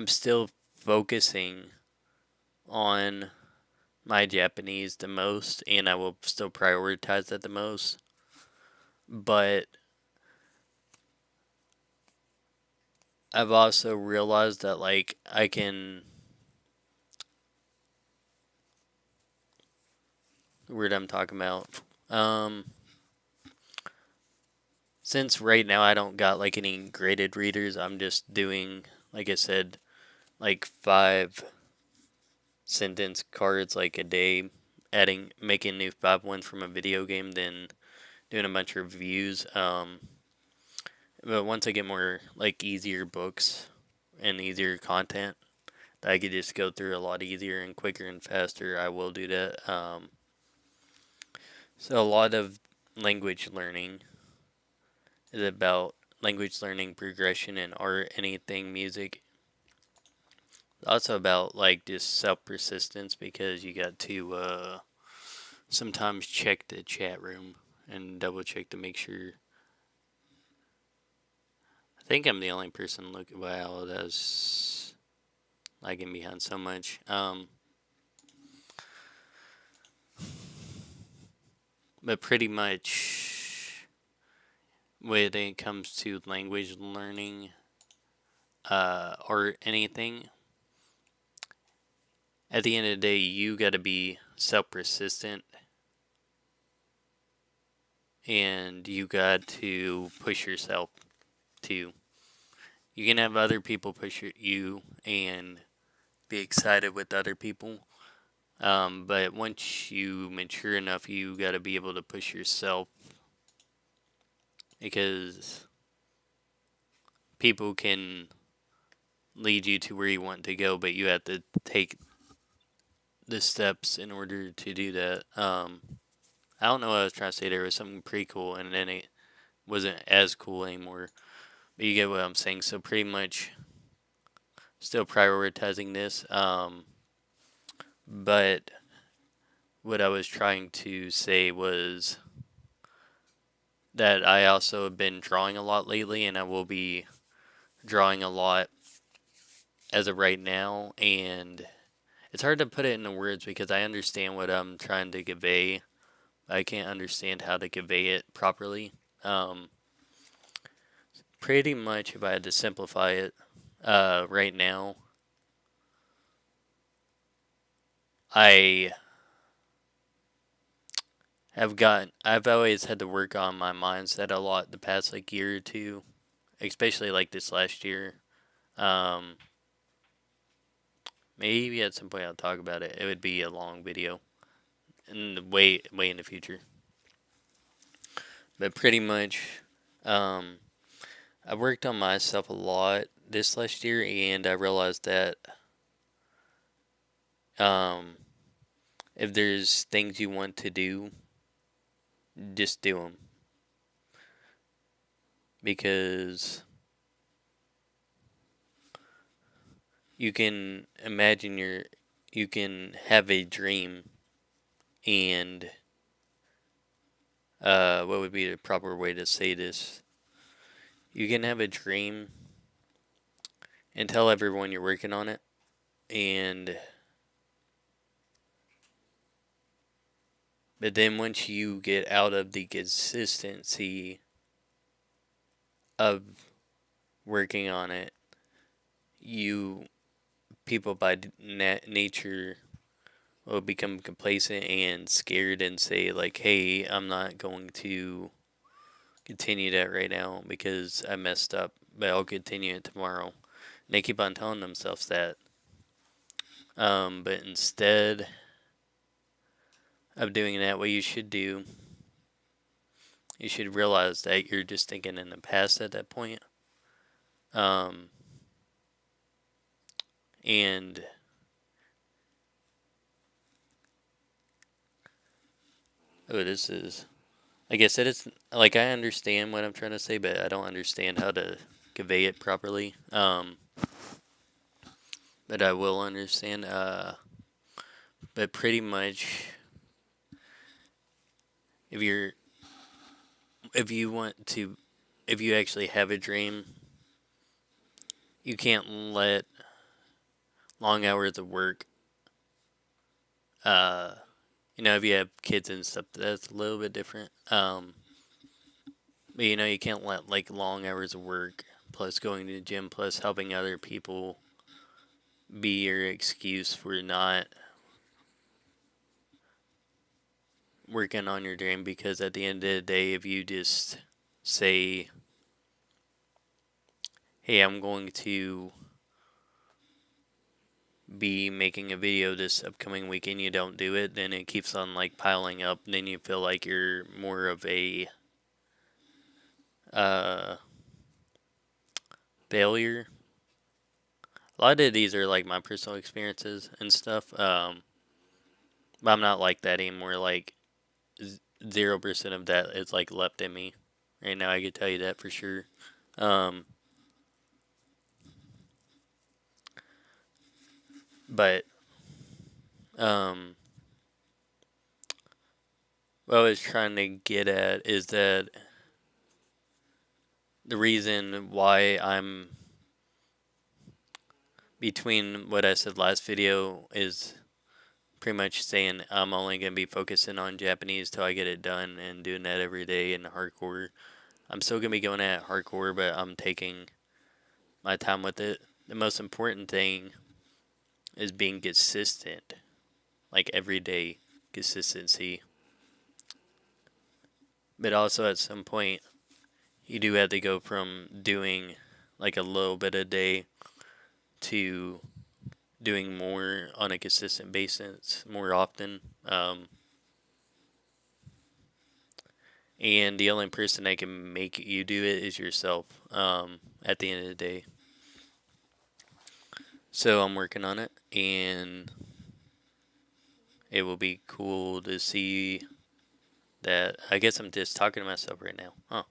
still focusing on my Japanese the most, and I will still prioritize that the most. But I've also realized that like I can. Word I'm talking about. Um, since right now I don't got like any graded readers, I'm just doing, like I said, like 5 sentence cards like a day, making new 5 ones from a video game, then doing a bunch of reviews. But once I get more like easier books and easier content that I could just go through a lot easier and quicker and faster, I will do that. So a lot of language learning is about language learning, progression, and art, anything, music. It's also about like just self persistence because you got to sometimes check the chat room and double check to make sure. I think I'm the only person looking. Wow, that's lagging behind so much. But pretty much when it comes to language learning, or anything, at the end of the day, you got to be self persistent and you got to push yourself too. You can have other people push you and be excited with other people. But once you mature enough, you got to be able to push yourself because people can lead you to where you want to go, but you have to take the steps in order to do that. I don't know what I was trying to say. There was something pretty cool, and then it wasn't as cool anymore. But you get what I'm saying. So pretty much, still prioritizing this. But what I was trying to say was that I also have been drawing a lot lately, and I will be drawing a lot as of right now. And it's hard to put it into words because I understand what I'm trying to convey. I can't understand how to convey it properly. Pretty much, if I had to simplify it, right now, I I've always had to work on my mindset a lot the past like year or two, especially like this last year. Um, Maybe at some point I'll talk about it. It would be a long video, and way in the future. But pretty much, um, I worked on myself a lot this last year, and I realized that um, if there's things you want to do, just do them because you can imagine you can have a dream and what would be the proper way to say this? You can have a dream and tell everyone you're working on it, and but then once you get out of the consistency of working on it, you people by nature will become complacent and scared and say like, "Hey, I'm not going to continue that right now because I messed up, but I'll continue it tomorrow." And they keep on telling themselves that. But instead of doing that, what you should do, you should realize that you're just thinking in the past at that point. Um, and oh, this is like I said, it's like I understand what I'm trying to say, but I don't understand how to convey it properly. But I will understand. But pretty much, if you're if you want to, if you actually have a dream, you can't let long hours of work. Uh, if you have kids and stuff, that's a little bit different. But you can't let like long hours of work plus going to the gym plus helping other people be your excuse for not working on your dream, because at the end of the day, if you just say, "Hey, I'm going to be making a video this upcoming weekend," you don't do it, then it keeps on like piling up. Then you feel like you're more of a uh, failure. A lot of these are like my personal experiences and stuff. But I'm not like that anymore. Like 0% of that is like left in me right now. I could tell you that for sure. Um, but um, what I was trying to get at is that the reason why I'm between what I said last video is pretty much saying I'm only going to be focusing on Japanese till I get it done and doing that every day in hardcore. I'm still going to be going at hardcore, but I'm taking my time with it. The most important thing is being consistent, like everyday consistency. But also at some point, you do have to go from doing like a little bit a day to doing more on a consistent basis more often. And the only person that can make you do it is yourself at the end of the day. So I'm working on it, and it will be cool to see that. I guess I'm just talking to myself right now. Huh.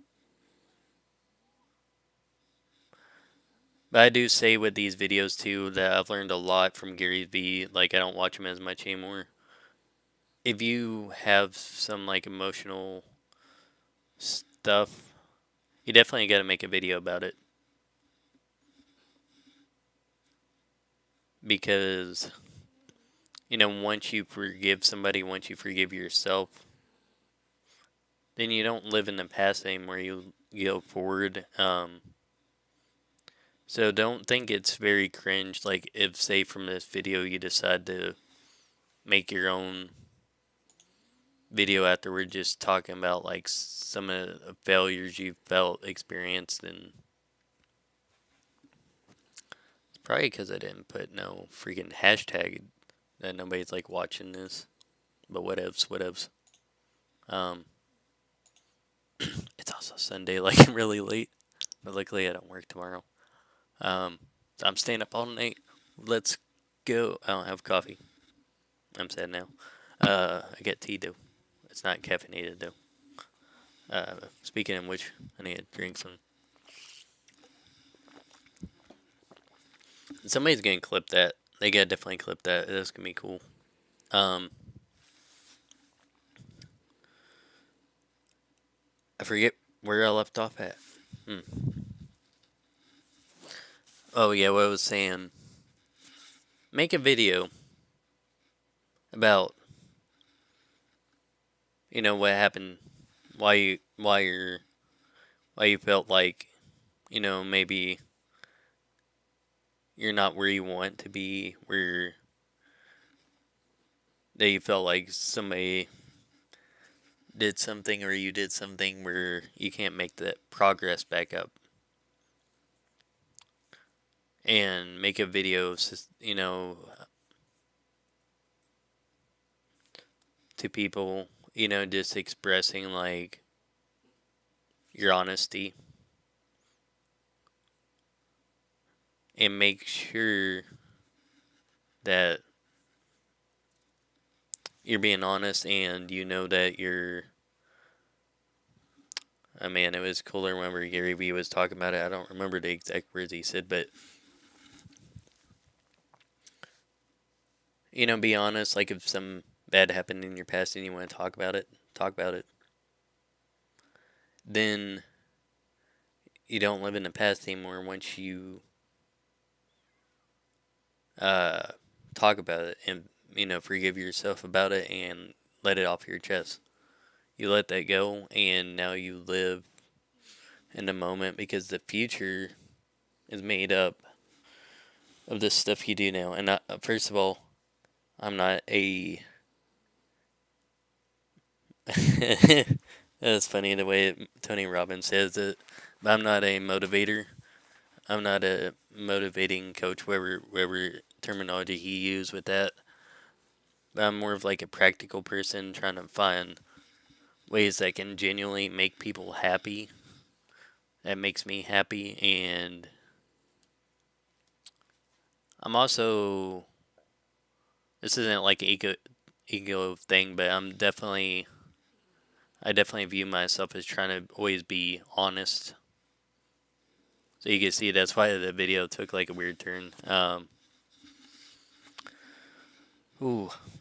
But I do say with these videos too that I've learned a lot from Gary Vee. Like, I don't watch him as much anymore. If you have some like emotional stuff, you definitely got to make a video about it. Because, once you forgive somebody, once you forgive yourself, then you don't live in the past anymore. You go forward. So don't think it's very cringe. Like, if, say, from this video you decide to make your own video afterward, just talking about like some of the failures you felt experienced, and it's probably because I didn't put no freaking hashtag that nobody's like watching this. But whatevs. Um, it's also Sunday, like really late. But luckily I don't work tomorrow. So I'm staying up all night. Let's go. I don't have coffee. I'm sad now. I get tea though. It's not caffeinated though. Speaking of which, I need to drink some. Somebody's gonna clip that. They gotta definitely clip that. That's gonna be cool. I forget where I left off at. Oh yeah, what I was saying. Make a video about what happened, why you felt like maybe you're not where you want to be, where that you felt like somebody did something or you did something where you can't make that progress back up, and make a video, to people, just expressing like your honesty, and make sure that you're being honest, and that you're. I mean, it was cool to remember Gary Vee was talking about it. I don't remember the exact words he said, but be honest. Like, if some bad happened in your past and you want to talk about it, talk about it. Then you don't live in the past anymore once you talk about it and forgive yourself about it and let it off your chest. You let that go, and now you live in the moment, because the future is made up of the stuff you do now. And first of all, I'm not a. That's funny the way Tony Robbins says it, but I'm not a motivator. I'm not a motivating coach, whatever terminology he used with that. But I'm more of like a practical person trying to find ways that can genuinely make people happy. That makes me happy, and I'm also. This isn't like an ego thing, but I definitely view myself as trying to always be honest. So you can see that's why the video took like a weird turn. I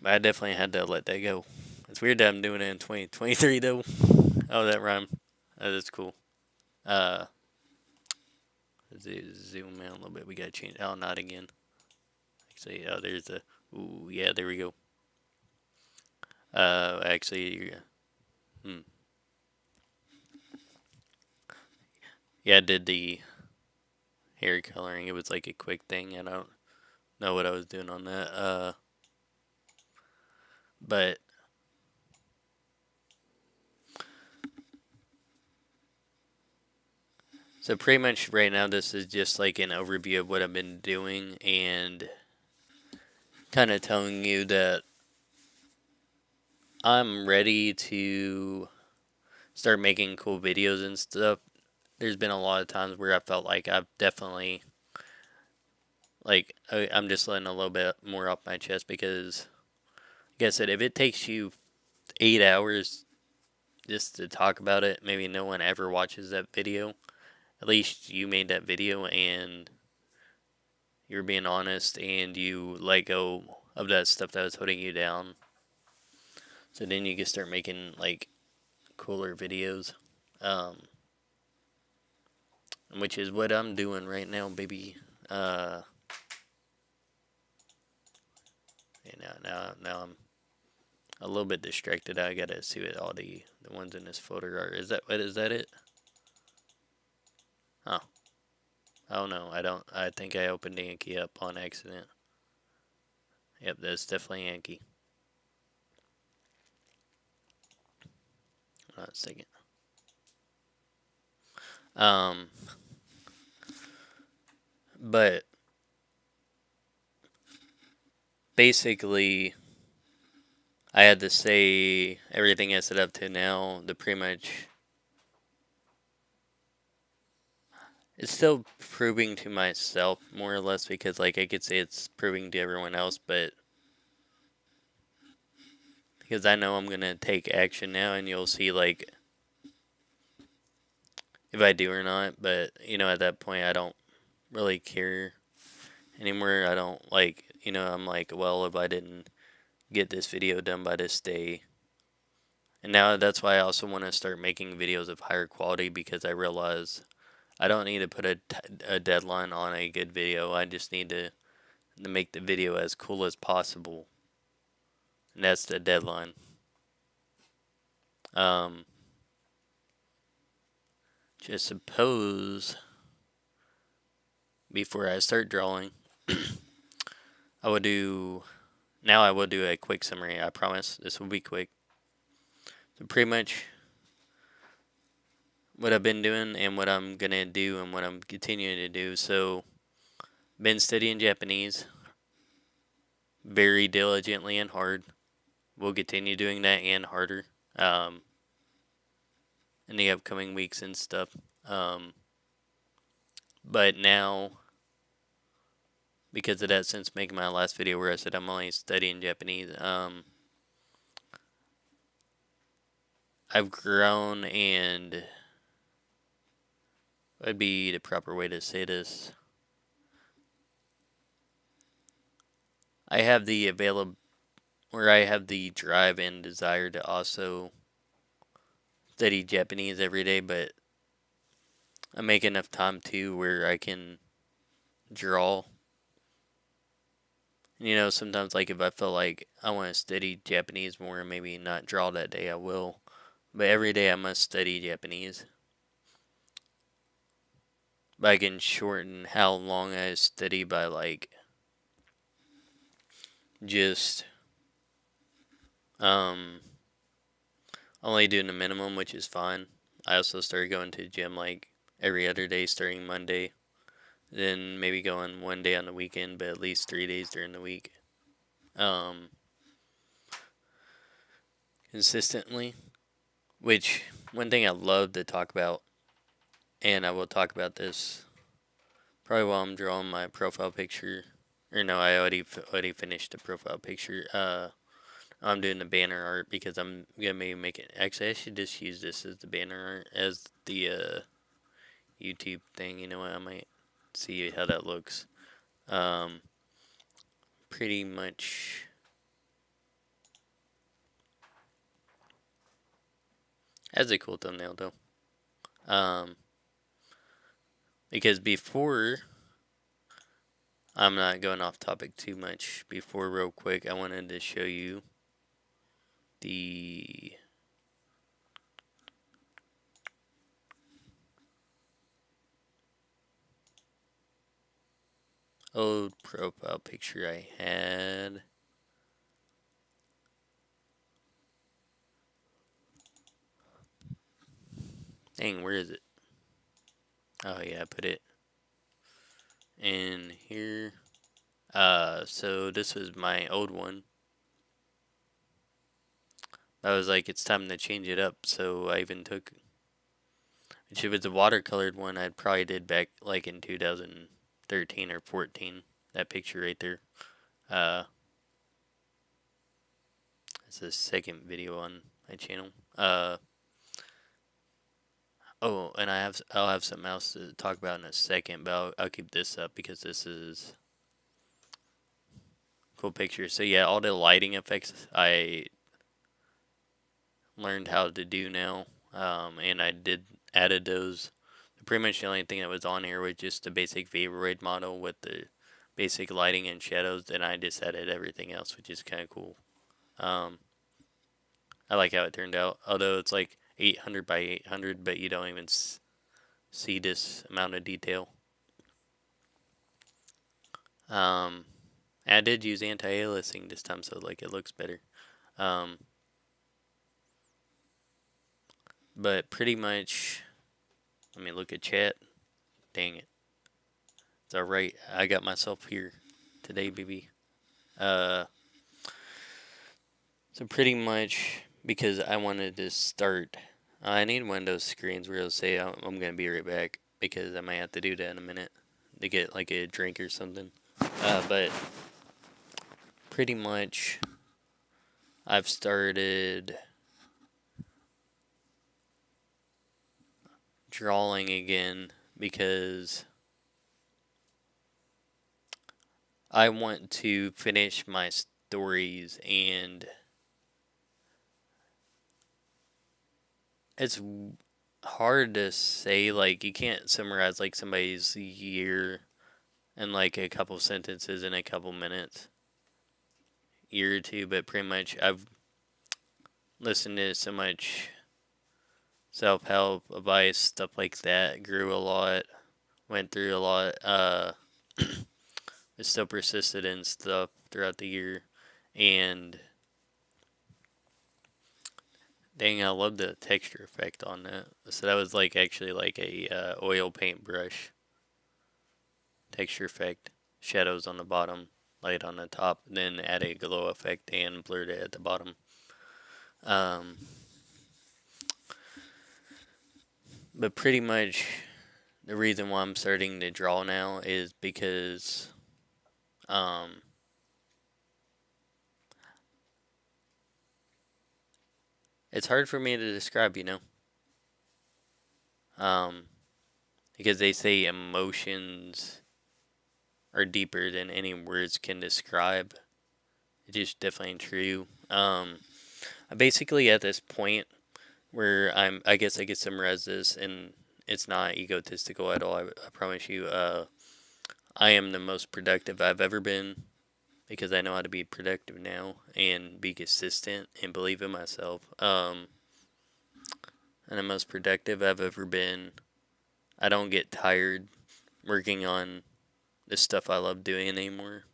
definitely had to let that go. It's weird that I'm doing it in 2023 though. Oh, that rhyme. That's cool. Zoom in a little bit. We gotta change. Oh, not again. Actually, there's the. Ooh, yeah, there we go. Actually, yeah, I did the hair coloring. It was like a quick thing. I don't know what I was doing on that. But so pretty much right now, this is just like an overview of what I've been doing, and kind of telling you that I'm ready to start making cool videos and stuff. There's been a lot of times where I felt like I've definitely, like, I'm just letting a little bit more off my chest, because, like I said, if it takes you 8 hours just to talk about it, maybe no one ever watches that video. At least you made that video, and you're being honest and you let go of that stuff that was holding you down. So then you can start making like cooler videos. Which is what I'm doing right now, baby. Yeah, now I'm a little bit distracted. I gotta see what all the ones in this folder are. Is that what? Is that it? Oh, oh no, I don't. I think I opened Yankee up on accident. Yep, that's definitely Yankee. Hold on a second. Um, but basically, I had to say everything I said up to now. The pretty much, it's still proving to myself more or less because like I could say it's proving to everyone else, but because I know I'm gonna take action now, and you'll see like if I do or not. But at that point, I don't really care anymore. I don't like, I'm like, well, if I didn't get this video done by this day, and now that's why I also want to start making videos of higher quality because I realize I don't need to put a deadline on a good video. I just need to make the video as cool as possible, and that's the deadline. Um, just suppose before I start drawing, I will do. Now I will do a quick summary. I promise this will be quick. So pretty much what I've been doing and what I'm gonna do and what I'm continuing to do. So been studying Japanese very diligently and hard. We'll continue doing that and harder um, in the upcoming weeks and stuff. Um, but now, because of that, since making my last video where I said I'm only studying Japanese, I've grown, and what'd be the proper way to say this? I have the I have the drive and desire to also study Japanese every day, but I make enough time too where I can draw. Sometimes like if I feel like I want to study Japanese more and maybe not draw that day, I will. But every day I must study Japanese. But I can shorten how long I study by like just um only doing the minimum, which is fine. I also started going to the gym like every other day starting Monday. Then maybe going one day on the weekend, but at least 3 days during the week. Um, Consistently. Which, one thing I love to talk about, and I will talk about this probably while I'm drawing my profile picture. Or no, I already finished the profile picture. I'm doing the banner art because I'm gonna maybe make it. Actually, I should just use this as the banner art as the YouTube thing. You know what? I might see how that looks. Um, Pretty much. Has a cool thumbnail though. Because before, I'm not going off topic too much. Before, real quick, I wanted to show you the old profile picture I had. Dang, where is it? Oh yeah, I put it in here. So this was my old one. I was like, it's time to change it up. So I even took, which if it's a watercolored one, I probably did back like in 2013 or 14. That picture right there. It's the second video on my channel. And I'll have something else to talk about in a second, but I'll keep this up because this is cool picture. So yeah, all the lighting effects I learned how to do now, and I added those. Pretty much the only thing that was on here was just the basic Vaporwave model with the basic lighting and shadows. Then I just added everything else, which is kind of cool. I like how it turned out. Although it's like 800 by 800, but you don't even see this amount of detail. I did use anti-aliasing this time, so like it looks better. But pretty much, let me look at chat. Dang it. It's alright. I got myself here today, baby. So pretty much, because I wanted to start, I need one of those screens where it'll say I'm going to be right back, because I might have to do that in a minute to get like a drink or something. But pretty much, I've started drawing again because I want to finish my stories, and it's hard to say, like, you can't summarize like somebody's year in like a couple sentences in a couple minutes, year or two. But pretty much I've listened to so much self-help advice, stuff like that, grew a lot, went through a lot, but still persisted in stuff throughout the year. And dang, I love the texture effect on that. So that was like actually like a oil paint brush texture effect, shadows on the bottom, light on the top, then add a glow effect and blurred it at the bottom. But pretty much the reason why I'm starting to draw now is because it's hard for me to describe, because they say emotions are deeper than any words can describe. It is definitely true. I'm basically at this point where I guess I could summarize this, and it's not egotistical at all. I promise you. I am the most productive I've ever been because I know how to be productive now and be consistent and believe in myself. And the most productive I've ever been. I don't get tired working on the stuff I love doing anymore.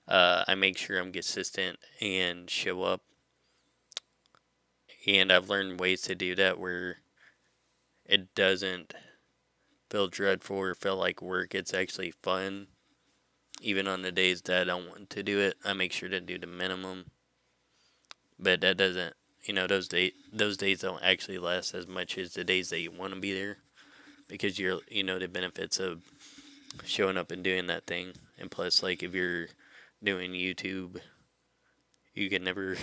I make sure I'm consistent and show up. And I've learned ways to do that where it doesn't feel dreadful or feel like work. It's actually fun. Even on the days that I don't want to do it, I make sure to do the minimum. But that doesn't, those days don't actually last as much as the days that you want to be there, because you're, the benefits of showing up and doing that thing. And plus, like, if you're doing YouTube, you can never.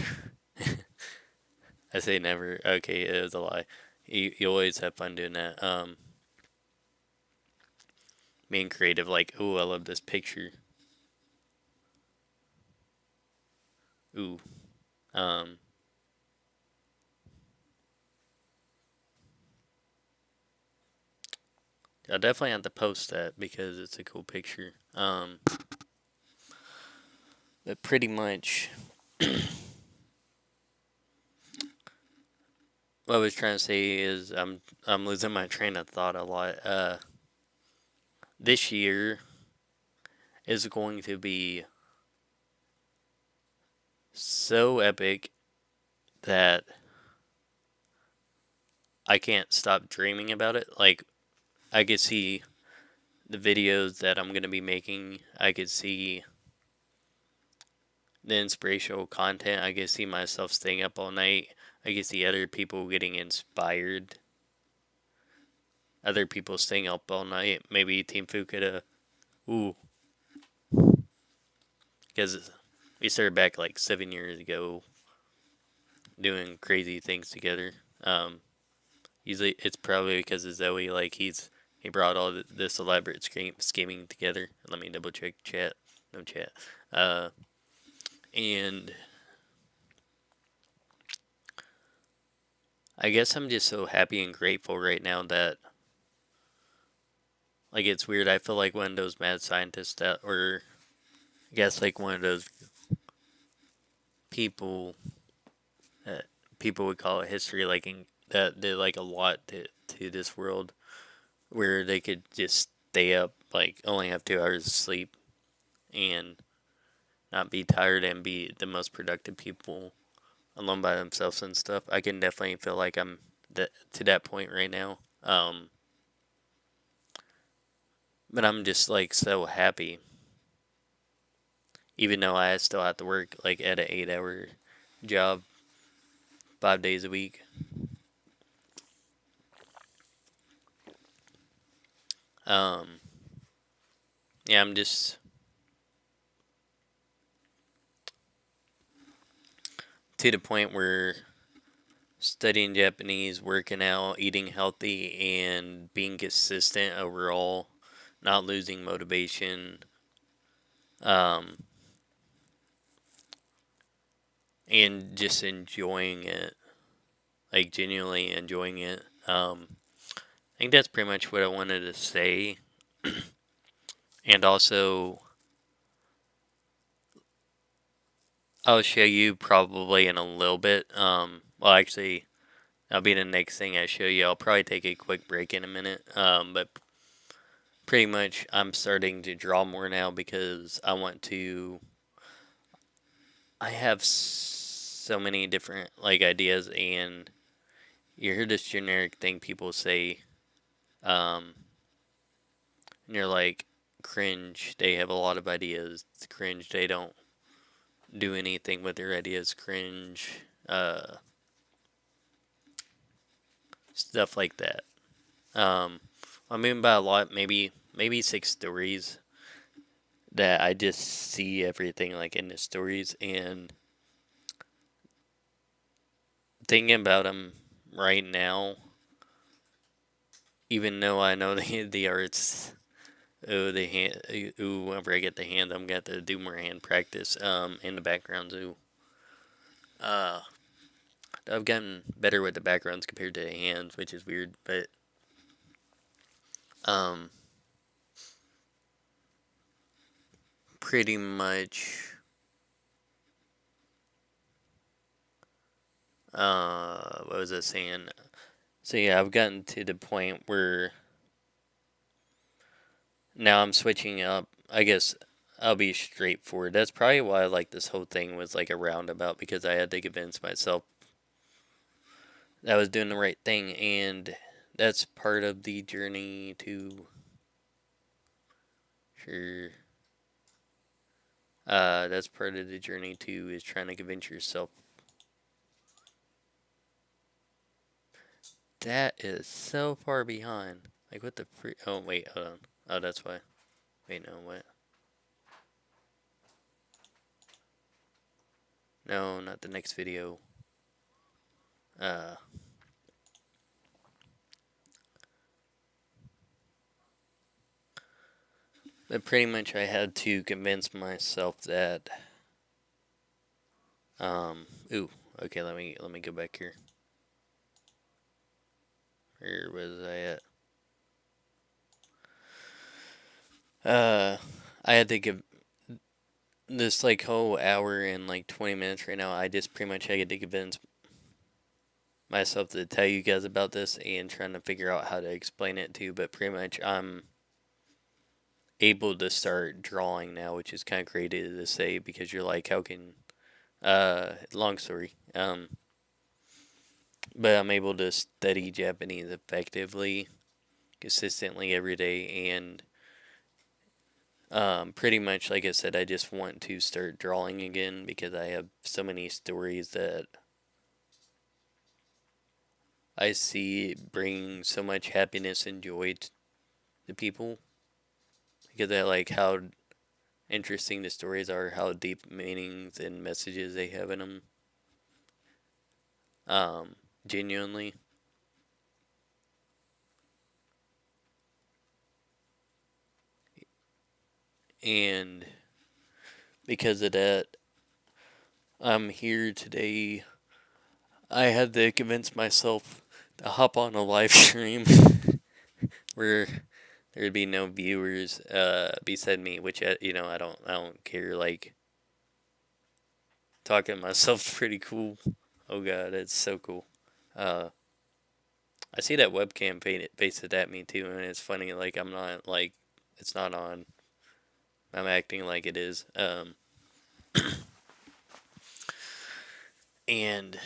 I say never. Okay, it was a lie. You always have fun doing that. Being creative, like, ooh, I love this picture. Ooh. I'll definitely have to post that because it's a cool picture. But pretty much, what I was trying to say is I'm losing my train of thought a lot. This year is going to be so epic that I can't stop dreaming about it. Like, I could see the videos that I'm going to be making. I could see the inspirational content. I could see myself staying up all night. I could see other people getting inspired. Other people staying up all night. Maybe Team Fukuda. Ooh. Because we started back like 7 years ago doing crazy things together. Usually it's probably because of Zoe. Like, he brought all this elaborate scheming together. Let me double check chat. No chat. And I guess I'm just so happy and grateful right now that, like, it's weird. I feel like one of those mad scientists that, or I guess like one of those people that people would call it history, like that did like a lot to this world, where they could just stay up, like only have 2 hours of sleep and not be tired and be the most productive people alone by themselves and stuff. I can definitely feel like I'm to that point right now. But I'm just like so happy, even though I still have to work like at an 8 hour job 5 days a week. Um, yeah, I'm just to the point where studying Japanese, working out, eating healthy, and being consistent overall, not losing motivation, um, and just enjoying it, like genuinely enjoying it. I think that's pretty much what I wanted to say. And also, I'll show you probably in a little bit. Well, actually, that'll be the next thing I show you. I'll probably take a quick break in a minute. But pretty much, I'm starting to draw more now because I want to. I have so many different like ideas, and you hear this generic thing people say, um, and you're like, cringe. They have a lot of ideas. It's cringe. They don't do anything with their ideas. Cringe. Stuff like that. I mean by a lot, maybe 6 stories that I just see everything like in the stories, and thinking about them right now, even though I know the arts. Oh, the hand. Ooh, whenever I get the hand, I'm gonna have to do more hand practice. In the backgrounds. Ooh. Uh, I've gotten better with the backgrounds compared to the hands, which is weird, but um, pretty much. What was I saying? So yeah, I've gotten to the point where now I'm switching up. I guess I'll be straightforward. That's probably why I like this whole thing was like a roundabout, because I had to convince myself that I was doing the right thing, and that's part of the journey to sure. That's part of the journey too, is trying to convince yourself. That is so far behind. Like what the oh wait, hold on. Oh, that's why. Wait, no, what? No, not the next video. Uh, but pretty much I had to convince myself that ooh, okay, let me go back here. Where was I at? Uh I had to give this like whole hour and like 20 minutes right now. I just pretty much had to convince myself to tell you guys about this and trying to figure out how to explain it to you, but pretty much I'm able to start drawing now, which is kind of crazy to say, because you're like, how can long story. But I'm able to study Japanese effectively, consistently every day, and pretty much like I said, I just want to start drawing again because I have so many stories that I see bring so much happiness and joy to people, because I like how interesting the stories are, how deep meanings and messages they have in them. Um, Genuinely, and because of that, I'm here today. I had to convince myself to hop on a live stream where there'd be no viewers beside me, which I don't care. Like talking to myself's pretty cool. Oh god, it's so cool. Uh, I see that webcam pasted at me too, and it's funny. Like I'm not like it's not on. I'm acting like it is. And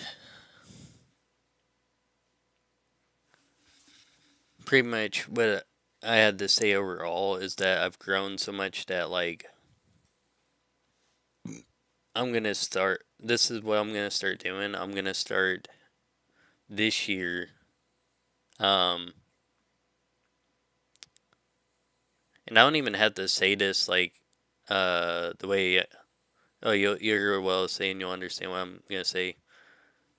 pretty much what I had to say overall is that I've grown so much that like I'm gonna start. This is what I'm gonna start doing. I'm gonna start this year. Um, and I don't even have to say this like the way. Oh, you're well saying you'll understand what I'm gonna say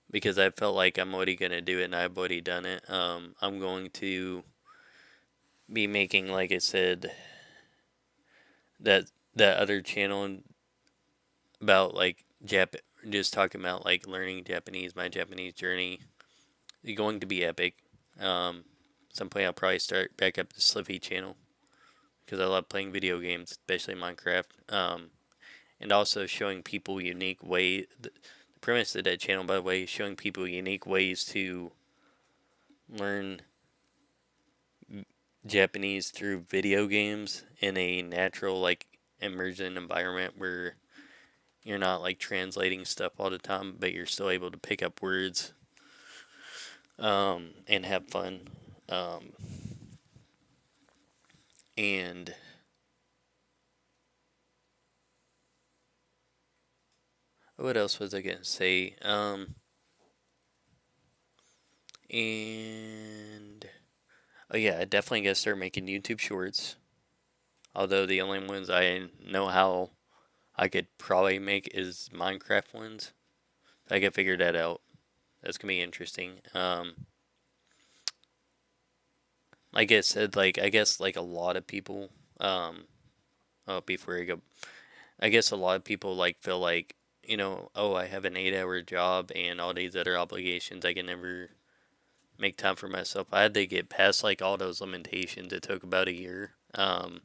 because I felt like I'm already gonna do it and I've already done it. I'm going to be making, like I said, that that other channel about like just talking about like learning Japanese, my Japanese journey. It's going to be epic. Some point I'll probably start back up the Slippy channel because I love playing video games, especially Minecraft. And also showing people unique ways. The premise of that channel, by the way, is showing people unique ways to learn Japanese through video games in a natural, like, immersion environment where you're not like translating stuff all the time, but you're still able to pick up words and have fun. Um, and what else was I gonna say? And oh yeah, I definitely gotta start making YouTube shorts. Although the only ones I know how I could probably make is Minecraft ones. I can figure that out. That's gonna be interesting. Like I said, like I guess like a lot of people. Oh, before I go, I guess a lot of people like feel like oh, I have an 8-hour job and all these other obligations. I can never make time for myself. I had to get past like all those limitations. It took about a year. And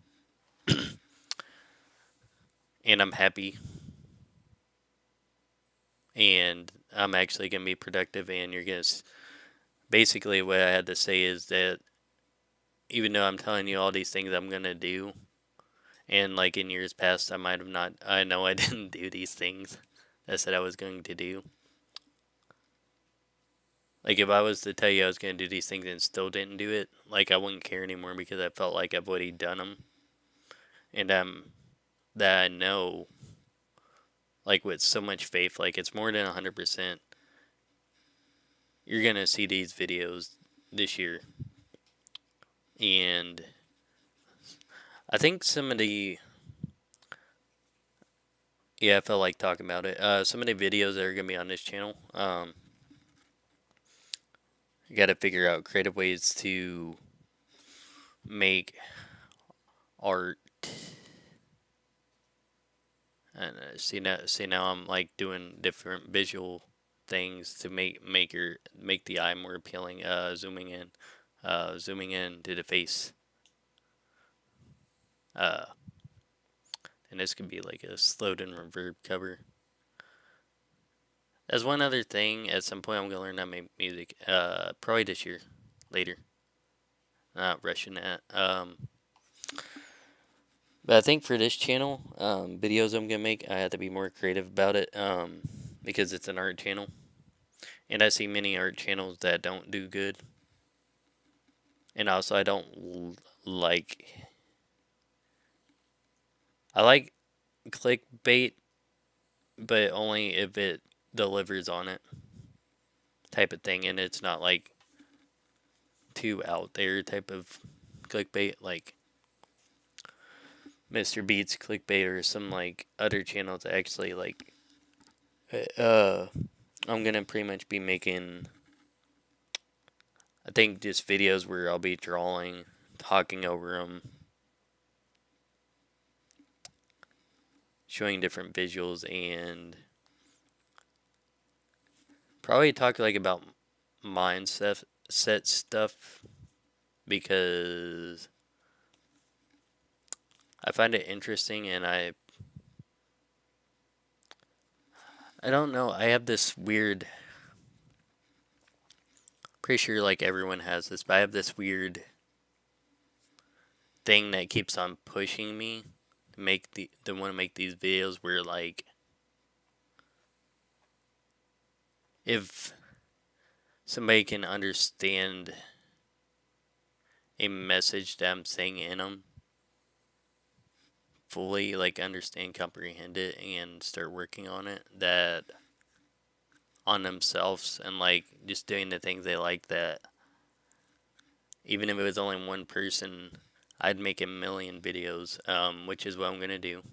I'm happy. And I'm actually gonna be productive. And you're gonna basically what I had to say is that even though I'm telling you all these things I'm gonna do, and like in years past I might have not. I know I didn't do these things. I said I was going to do. Like if I was to tell you I was gonna do these things and still didn't do it, like I wouldn't care anymore because I felt like I've already done them, and that I know, like with so much faith, like it's more than 100%. You're gonna see these videos this year, and I think some of the I felt like talking about it. Some of the videos that are gonna be on this channel, you got to figure out creative ways to make art. And see now I'm like doing different visual things to make the eye more appealing. Zooming in to the face. Uh, and this could be like a slowed in reverb cover. As one other thing, at some point I'm gonna learn how to make music. Probably this year, later. Not rushing that. But I think for this channel, videos I'm gonna make, I have to be more creative about it. Because it's an art channel, and I see many art channels that don't do good. And also, I don't like. I like clickbait, but only if it delivers on it, type of thing, and it's not like too out there type of clickbait, like Mr. Beats clickbait or some like other channels. Actually, like, I'm gonna pretty much be making. I think just videos where I'll be drawing, talking over them, showing different visuals, and probably talk like about mindset set stuff because I find it interesting and I don't know, I have this weird, pretty sure like everyone has this, but I have this weird thing that keeps on pushing me to make to want to make these videos where like if somebody can understand a message that I'm saying in them fully, like understand, comprehend it, and start working on it, that on themselves and like just doing the things they like, that even if it was only one person, I'd make a million videos, which is what I'm gonna do.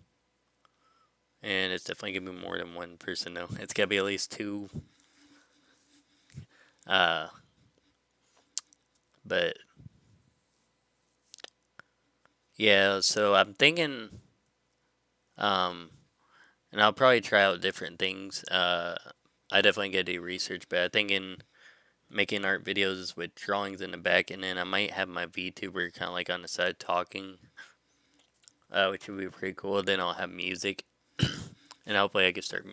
And it's definitely gonna be more than one person though. It's gotta be at least two. Uh, but yeah, so I'm thinking, um, and I'll probably try out different things. I definitely gotta do research, but I'm thinking making art videos with drawings in the back, and then I might have my VTuber kind of like on the side talking, which would be pretty cool. Then I'll have music, and hopefully I can start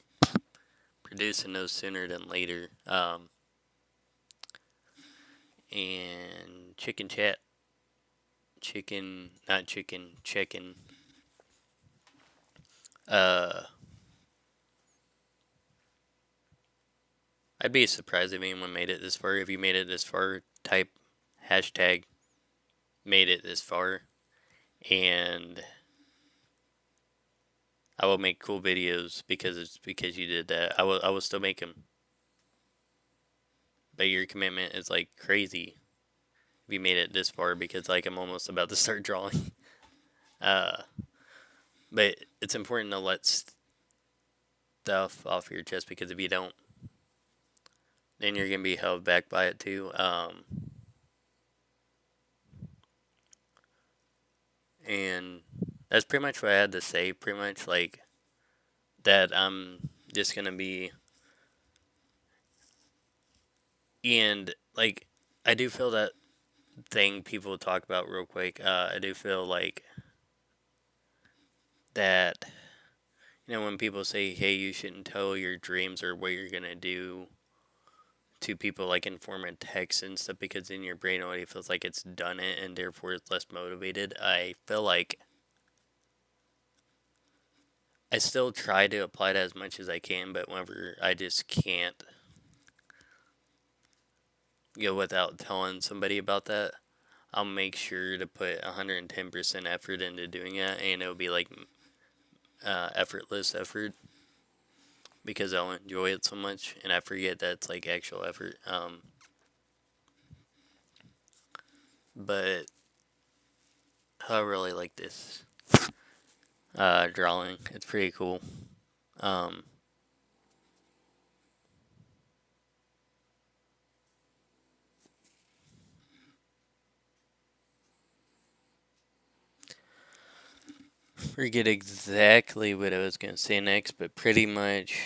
producing those sooner than later. And chicken chat, chicken, not chicken, chicken. Uh, I'd be surprised if anyone made it this far. If you made it this far, type hashtag made it this far, and I will make cool videos because it's because you did that. I will still make them, but your commitment is like crazy. If you made it this far, because like I'm almost about to start drawing. Uh, but it's important to let stuff off your chest, because if you don't, then you're gonna be held back by it too. And that's pretty much what I had to say. Pretty much like that. I'm just gonna be, and like I do feel that thing people talk about real quick. I do feel like that, when people say, hey, you shouldn't tell your dreams or what you're gonna do to people like in form of text and stuff, because in your brain already feels like it's done it and therefore it's less motivated. I feel like I still try to apply that as much as I can, but whenever I just can't go without telling somebody about that, I'll make sure to put 110% effort into doing it, and it'll be like effortless effort, because I'll enjoy it so much and I forget that it's like actual effort. But I really like this drawing. It's pretty cool. Um, Forget exactly what I was gonna say next, but pretty much,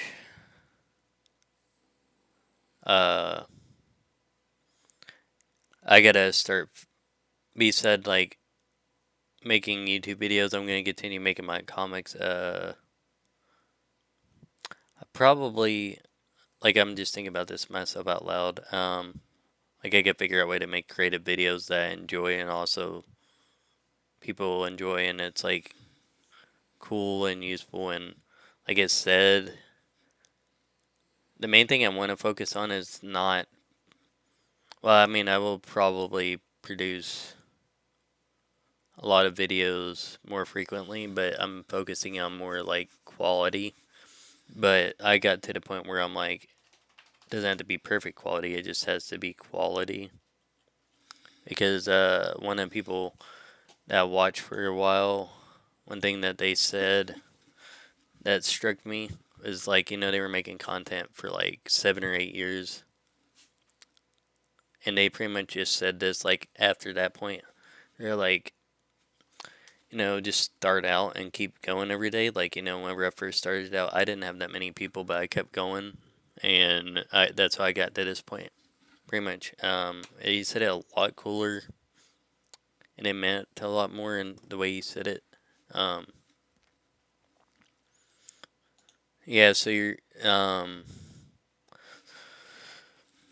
uh, I gotta start. Be said, like making YouTube videos. I'm gonna continue making my comics. Probably, like, I'm just thinking about this myself out loud. Like I could figure out a way to make creative videos that I enjoy and also people will enjoy, and it's like cool and useful. And like I said, the main thing I want to focus on is not, well, I mean, I will probably produce a lot of videos more frequently, but I'm focusing on more like quality. But I got to the point where I'm like, it doesn't have to be perfect quality, it just has to be quality. Because one of the people that I watched for a while, one thing that they said that struck me was like, they were making content for like 7 or 8 years. And they pretty much just said this, like, after that point. They're like, just start out and keep going every day. Like, whenever I first started out, I didn't have that many people, but I kept going and that's how I got to this point, pretty much. He said it a lot cooler, and it meant a lot more in the way he said it. Um, yeah, so you're,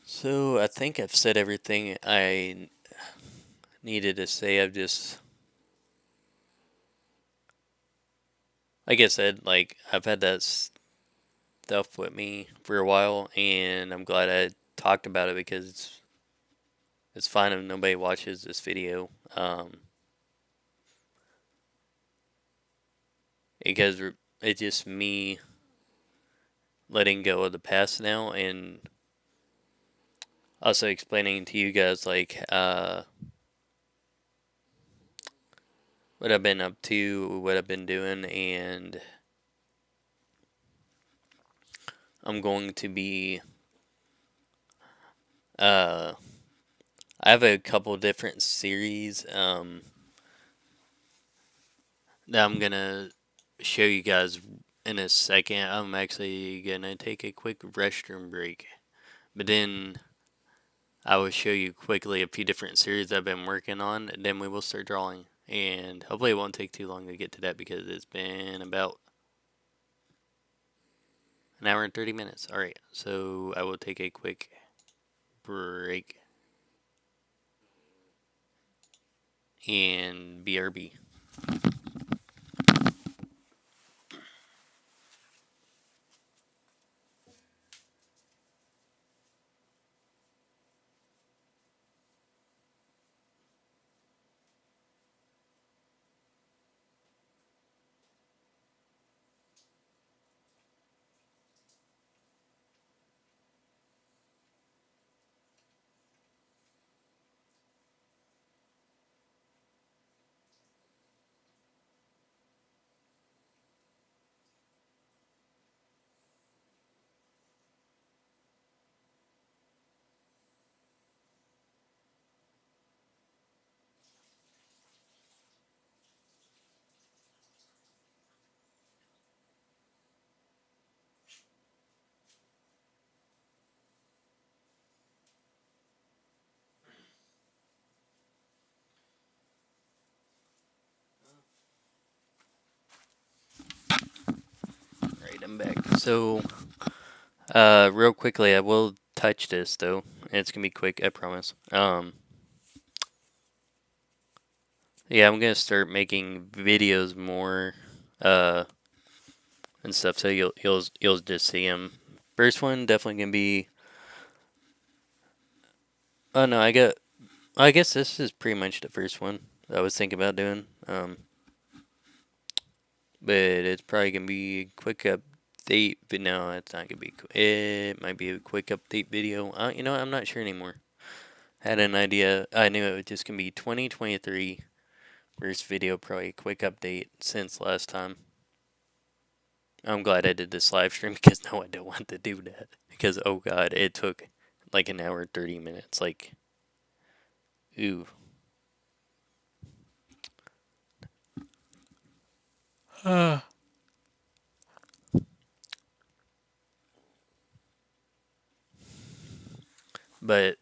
so I think I've said everything I needed to say. I've just, like I said, like I've had that stuff with me for a while, and I'm glad I talked about it because it's fine if nobody watches this video. Because it's just me letting go of the past now, and also explaining to you guys like what I've been up to, what I've been doing, and I'm going to be uh I have a couple different series that I'm gonna show you guys in a second. I'm actually gonna take a quick restroom break, but then I will show you quickly a few different series I've been working on, and then we will start drawing. And hopefully it won't take too long to get to that because it's been about an hour and 30 minutes. Alright, so I will take a quick break and BRB. Alright, I'm back. So, real quickly, I will touch this though. It's gonna be quick, I promise. Yeah, I'm gonna start making videos more, uh, and stuff. So you'll just see them. First one definitely gonna be. Oh no, I guess this is pretty much the first one I was thinking about doing. But it's probably gonna be a quick update. But no, it's not gonna be. It might be a quick update video. You know what? I'm not sure anymore. Had an idea. I knew it was just gonna be 2023 first video, probably a quick update since last time. I'm glad I did this live stream because now I don't want to do that because oh god, it took like an hour and 30 minutes. Like, ooh. But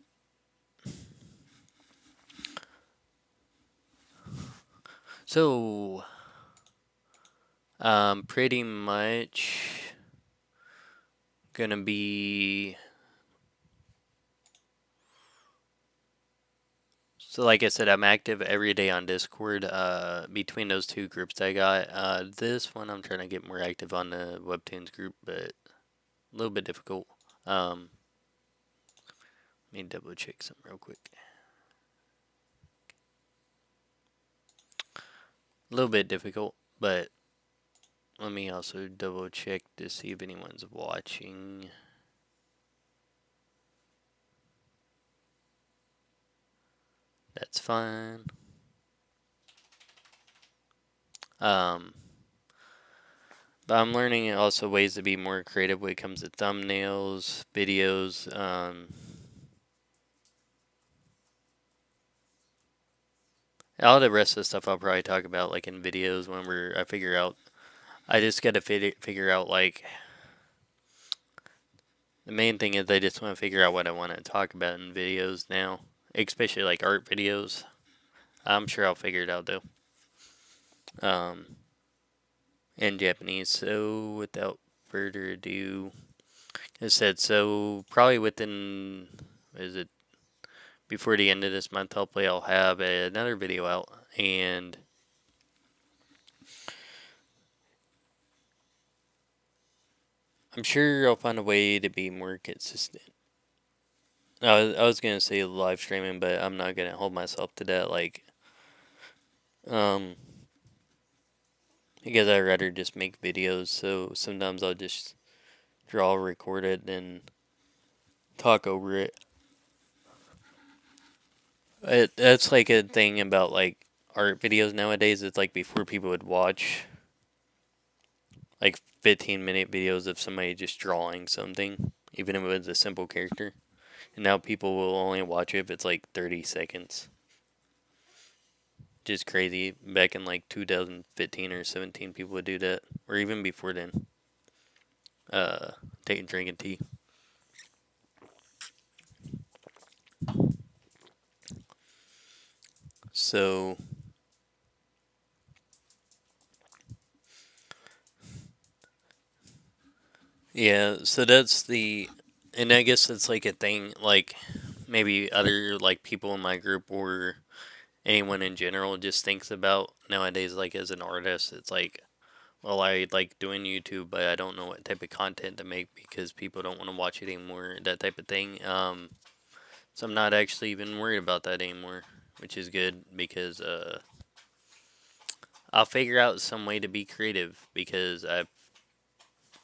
so pretty much gonna be. So like I said, I'm active every day on Discord. Between those two groups I got, this one I'm trying to get more active on the Webtoons group, but a little bit difficult. Let me double check something real quick. A little bit difficult, but let me also double check to see if anyone's watching. That's fine. But I'm learning also ways to be more creative when it comes to thumbnails, videos. All the rest of the stuff I'll probably talk about like in videos whenever I figure out. I just gotta figure out like The main thing is I just want to figure out what I want to talk about in videos now, especially like art videos. I'm sure I'll figure it out though. In Japanese. So without further ado, I said so probably within, is it before the end of this month? Hopefully I'll have another video out, and I'm sure I'll find a way to be more consistent. I was gonna say live streaming, but I'm not gonna hold myself to that. Like, um, because I'd rather just make videos. So sometimes I'll just draw, record it, and talk over it. That's like a thing about like art videos nowadays. It's like before people would watch like 15-minute videos of somebody just drawing something, even if it was a simple character. And now people will only watch it if it's like 30 seconds. Just crazy. Back in like 2015 or 17, people would do that, or even before then. Taking drinking tea. So yeah, so that's the, and I guess it's like a thing. Like maybe other like people in my group or anyone in general just thinks about nowadays. Like as an artist, it's like, well, I like doing YouTube, but I don't know what type of content to make because people don't want to watch it anymore. That type of thing. So I'm not actually even worried about that anymore, which is good because I'll figure out some way to be creative because I've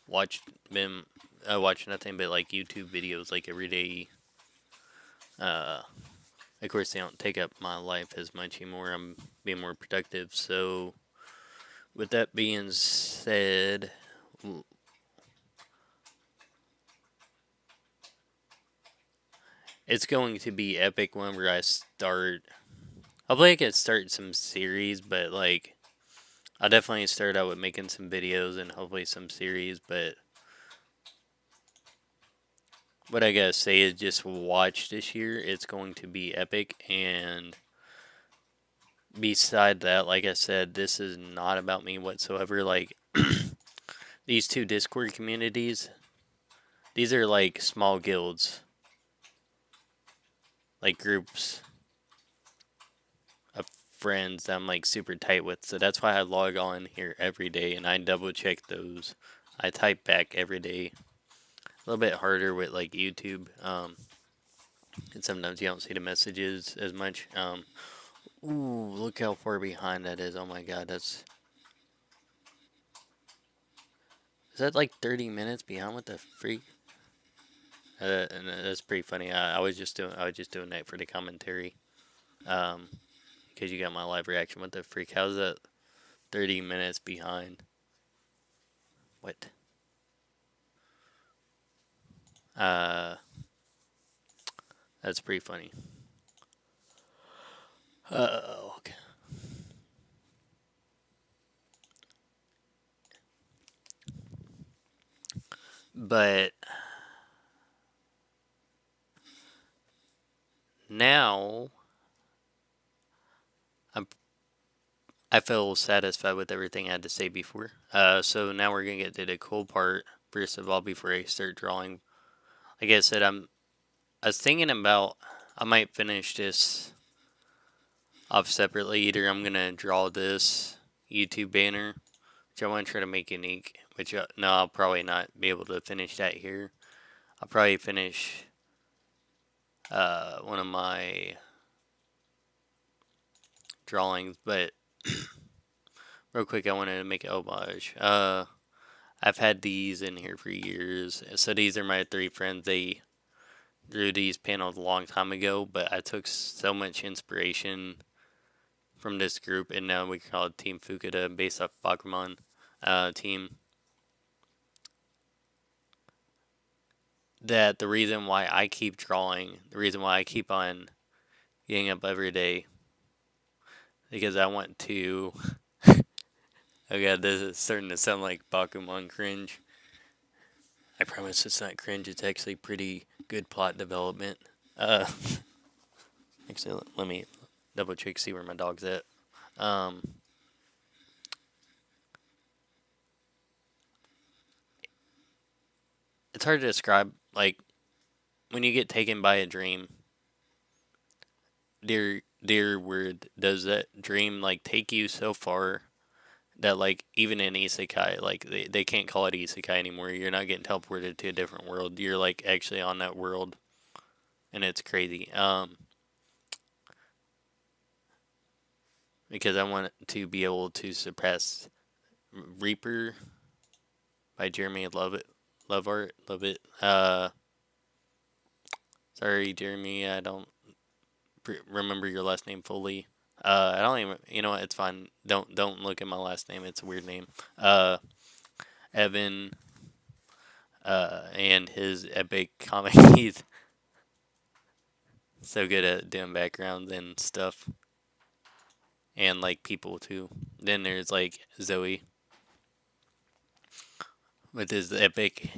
watched been I watch nothing but like YouTube videos like every day. Uh, of course they don't take up my life as much anymore. I'm being more productive. So with that being said, it's going to be epic whenever I start. Hopefully I can start some series, but like I'll definitely start out with making some videos and hopefully some series, but what I gotta say is just watch this year. It's going to be epic. And beside that, like I said, this is not about me whatsoever. Like, these two Discord communities, these are like small guilds, like groups of friends that I'm like super tight with. So that's why I log on here every day and I double check those. I type back every day. A little bit harder with like YouTube. And sometimes you don't see the messages as much. Ooh, look how far behind that is. Oh my god, is that like 30 minutes behind? What the freak? And that's pretty funny. I was just doing that for the commentary. Um, because you got my live reaction. What the freak? How's that 30 minutes behind? What? Uh, that's pretty funny. Okay. But now I'm I feel satisfied with everything I had to say before. So now we're gonna get to the cool part. First of all, before I start drawing, like I said, I was thinking about I might finish this off separately. Either I'm gonna draw this YouTube banner, which I want to try to make unique. Which no, I'll probably not be able to finish that here. I'll probably finish one of my drawings, but real quick, I wanted to make an homage. I've had these in here for years. So these are my three friends. They drew these panels a long time ago, but I took so much inspiration from this group, and now we call it Team Fukuda, based off Pokemon team. That the reason why I keep drawing, the reason why I keep on getting up every day, because I want to. Oh god, this is starting to sound like Pokemon cringe. I promise it's not cringe. It's actually pretty good plot development. Uh, actually, let me double check, see where my dog's at. Um, it's hard to describe. Like when you get taken by a dream, dear word, does that dream like take you so far that like even in isekai, like they can't call it isekai anymore. You're not getting teleported to a different world. You're like actually on that world, and it's crazy. Because I want to be able to suppress Reaper by Jeremy Love it. Sorry, Jeremy, I don't remember your last name fully. I don't even. You know what? It's fine. Don't look at my last name. It's a weird name. Uh, Evan. And his epic comic. He's so good at doing backgrounds and stuff, and like people too. Then there's like Zoe with his epic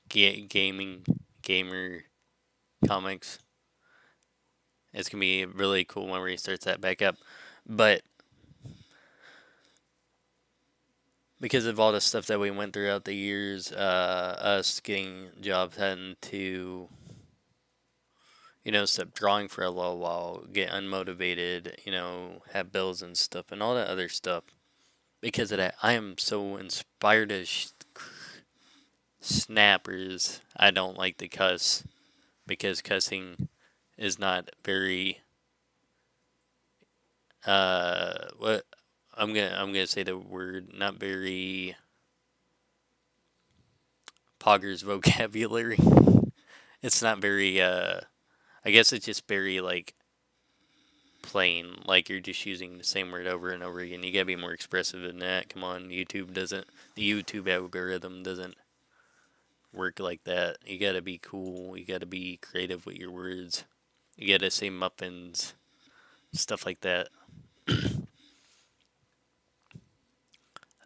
gaming gamer comics. It's gonna be really cool when he starts that back up. But because of all the stuff that we went throughout the years, us getting jobs, having to, stop drawing for a little while, get unmotivated, have bills and stuff, and all that other stuff. Because of that, I am so inspired as snappers. I don't like to cuss because cussing is not very what I'm gonna say the word, not very Pogger's vocabulary. It's not very I guess it's just very like plain, like you're just using the same word over and over again. You gotta be more expressive than that. Come on, the YouTube algorithm doesn't work like that. You gotta be cool. You gotta be creative with your words. You gotta say muffins, stuff like that.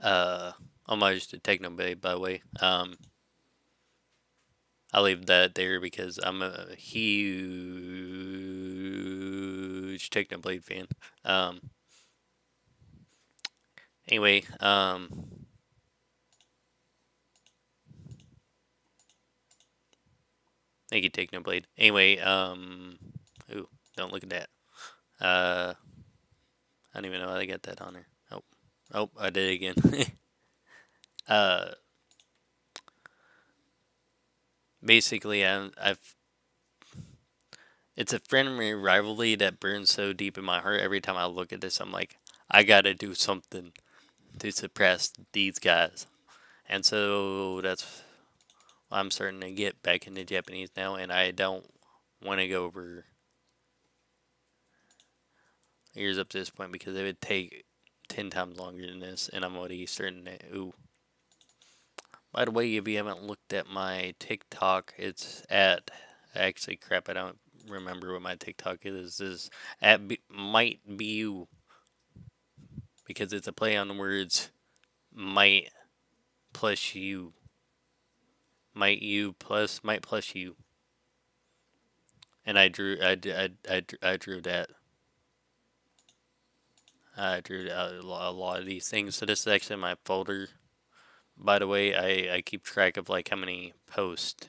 Uh, Homage to Technoblade, by the way. I leave that there because I'm a huge Technoblade fan. Um, anyway, thank you, Technoblade. Anyway, ooh, don't look at that. I don't even know how I got that on there. Oh, I did it again. uh, basically, I've it's a friendly rivalry that burns so deep in my heart. Every time I look at this, I'm like, I gotta do something to suppress these guys. And so that's why I'm starting to get back into Japanese now, and I don't want to go over years up to this point because it would take 10 times longer than this, and I'm already starting to. Ooh. By the way, if you haven't looked at my TikTok, it's at. Actually, crap, I don't remember what my TikTok is. Is at might be you because it's a play on the words might plus you. Might plus you. And I drew that. I drew a lot of these things. So this is actually my folder. By the way, I keep track of like how many posts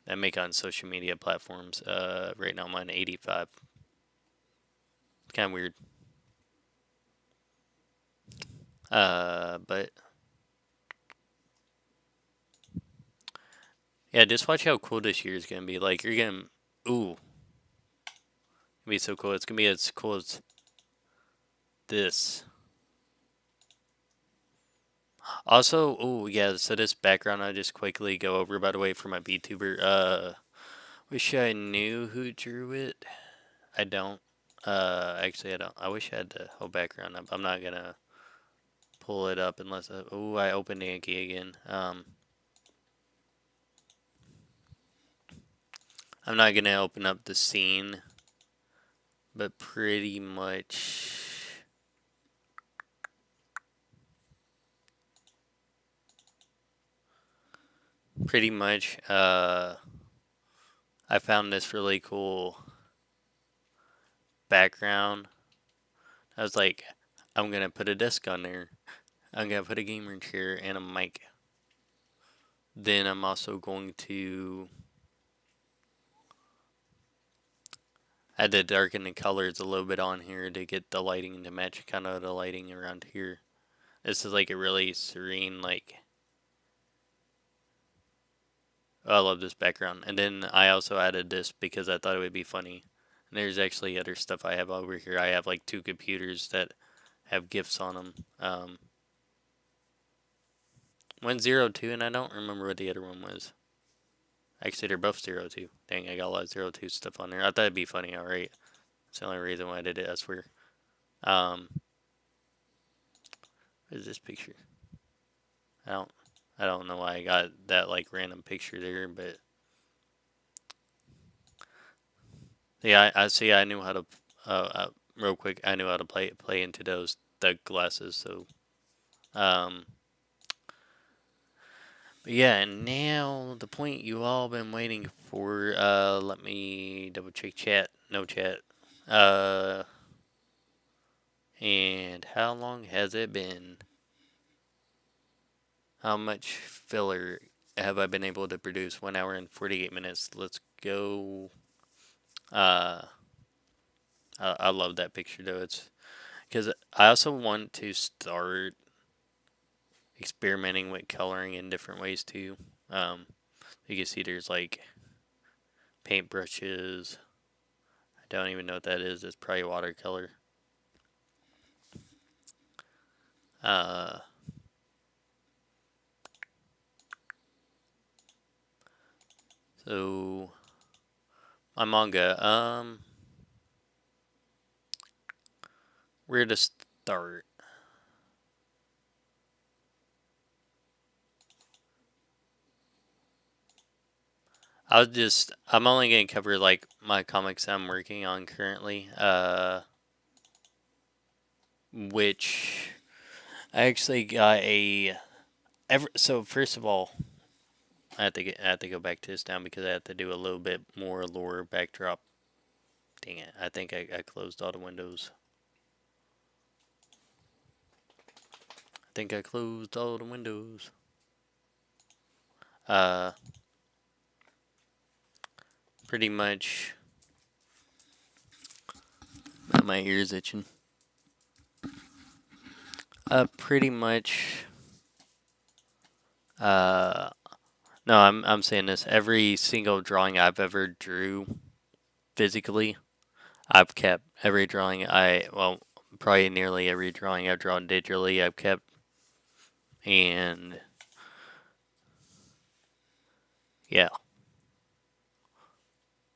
I make on social media platforms. Right now I'm on 85. It's kind of weird. But yeah, just watch how cool this year is gonna be. Like you're gonna, ooh, it's gonna be so cool. It's gonna be as cool as this. Also, oh yeah, so this background I just quickly go over by the way for my VTuber. Wish I knew who drew it. I don't. Actually I don't. I wish I had the whole background up. I'm not gonna pull it up unless I opened Yankee again. I'm not gonna open up the scene, but pretty much pretty much, I found this really cool background. I was like, I'm gonna put a desk on there. I'm gonna put a gamer chair and a mic. Then I'm also going to add to darken the colors a little bit on here to get the lighting to match kind of the lighting around here. This is like a really serene, like, oh, I love this background. And then I also added this because I thought it would be funny. And there's actually other stuff I have over here. I have like two computers that have GIFs on them. One's 02, and I don't remember what the other one was. Actually, they're both 02. Dang, I got a lot of 02 stuff on there. I thought it'd be funny, alright. That's the only reason why I did it, I swear. What is this picture? I don't I don't know why I got that like random picture there, but yeah, I see. I knew how to real quick. I knew how to play into the glasses. So um, but yeah, and now the point you all been waiting for. Let me double check chat. No chat. Uh, and how long has it been? How much filler have I been able to produce? 1 hour and 48 minutes. Let's go. Uh, I love that picture though. It's because I also want to start experimenting with coloring in different ways too. Um, you can see there's like paint brushes. I don't even know what that is. It's probably watercolor. Uh, so my manga. Where to start? I'm only gonna cover like my comics I'm working on currently. Which I actually got so first of all, I have to go back to this down because I have to do a little bit more lore backdrop. Dang it! I think I closed all the windows. I think I closed all the windows. Uh, Pretty much. My ears itching. Pretty much. Uh, no, I'm saying this. Every single drawing I've ever drew physically, I've kept. Every drawing probably nearly every drawing I've drawn digitally, I've kept. And yeah.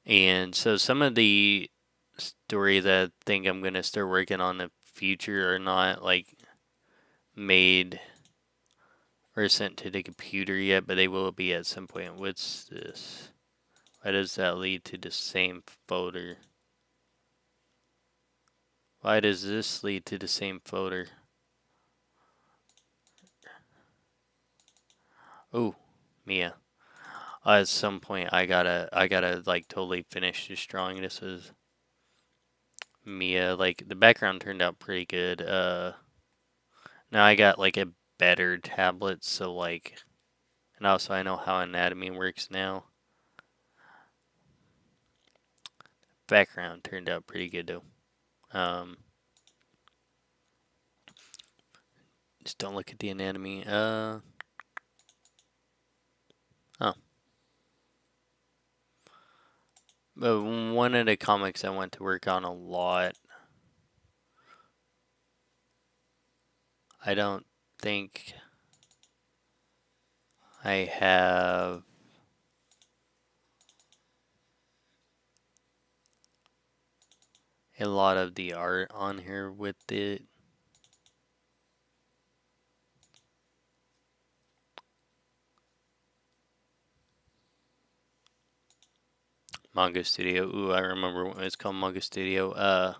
And so some of the stories that I think I'm gonna start working on in the future are not like made or sent to the computer yet, but they will be at some point. What's this? Why does that lead to the same folder? Why does this lead to the same folder? Oh, Mia. At some point I gotta like totally finish this drawing. This is Mia. Like the background turned out pretty good. Now I got like a better tablet, so like, and also I know how anatomy works now. Background turned out pretty good though. Just don't look at the anatomy. Oh. But one of the comics I want to work on a lot, I don't think I have a lot of the art on here with it. Manga Studio. Ooh, I remember when it's called Manga Studio.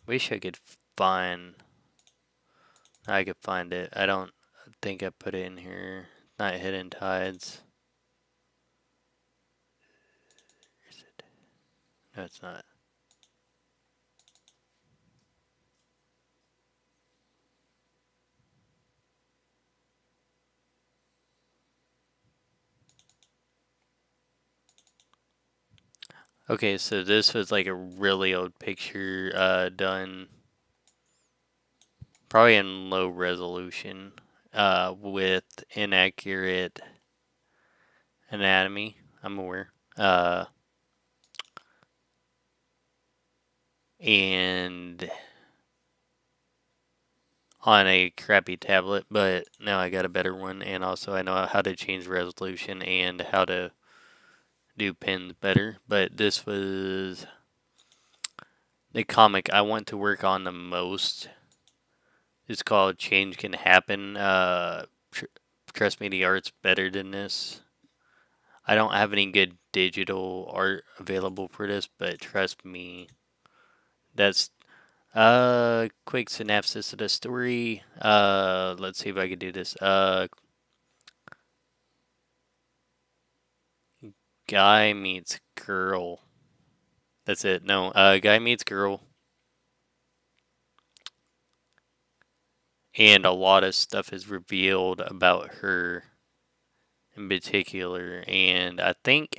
Wish I could find I could find it. I don't think I put it in here. Not Hidden Tides. Is it? No, it's not. Okay, so this was like a really old picture done probably in low resolution with inaccurate anatomy. I'm aware. And on a crappy tablet, but now I got a better one, and also I know how to change resolution and how to do pins better. But this was the comic I want to work on the most. It's called Change Can Happen. Trust me, the art's better than this. I don't have any good digital art available for this, but trust me, that's quick synopsis of the story. Let's see if I can do this. Guy meets girl. That's it. No, guy meets girl, and a lot of stuff is revealed about her in particular. And I think,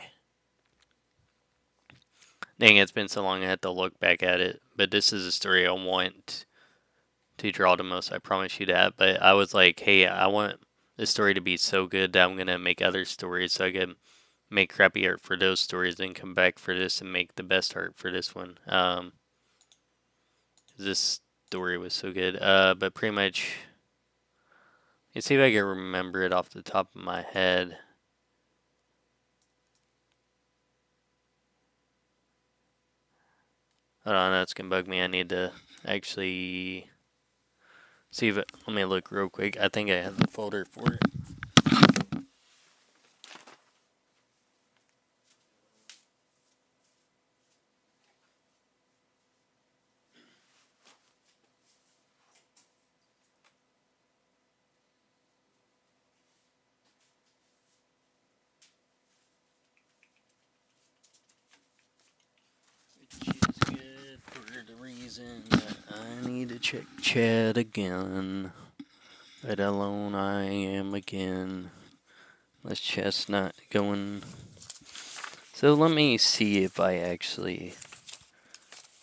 dang, it's been so long I had to look back at it. But this is a story I want to draw the most. I promise you that. But I was like, hey, I want this story to be so good that I'm gonna make other stories so I can make crappy art for those stories, then come back for this and make the best art for this one. This story was so good. But pretty much, let's see if I can remember it off the top of my head. Hold on, that's gonna bug me. I need to actually see if it. Let me look real quick. I think I have the folder for it. Which is good for the reason that I need to check chat again. Let alone I am again. Let's chat's not going. So let me see if I actually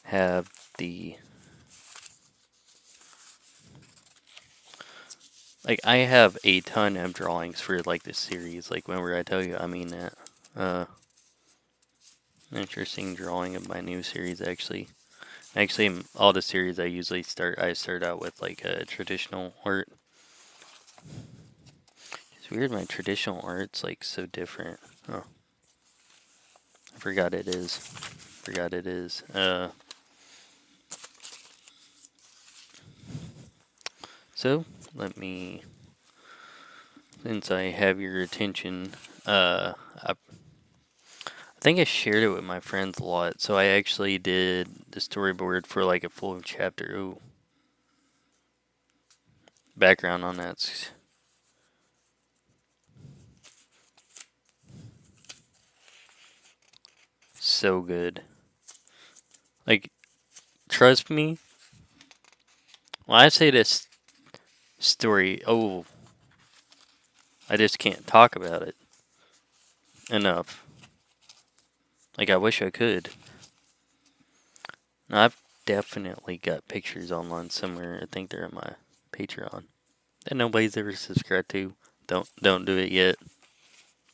have the. Like, I have a ton of drawings for, like, this series. Like, whenever I tell you, I mean that. Interesting drawing of my new series, actually. Actually, all the series I usually start out with, like, a traditional art. It's weird, my traditional art's, like, so different. Oh. I forgot it is. So, let me, since I have your attention, I think I shared it with my friends a lot, so I actually did the storyboard for like a full chapter. Ooh. Background on that's so good. Like, trust me, when I say this story, oh, I just can't talk about it enough. Like, I wish I could. Now, I've definitely got pictures online somewhere. I think they're on my Patreon that nobody's ever subscribed to. Don't do it yet.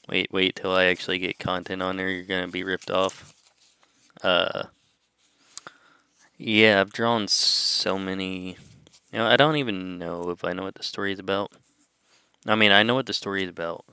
Wait till I actually get content on there. You're gonna be ripped off. Yeah, I've drawn so many. I don't even know if I know what the story is about. I mean, I know what the story is about.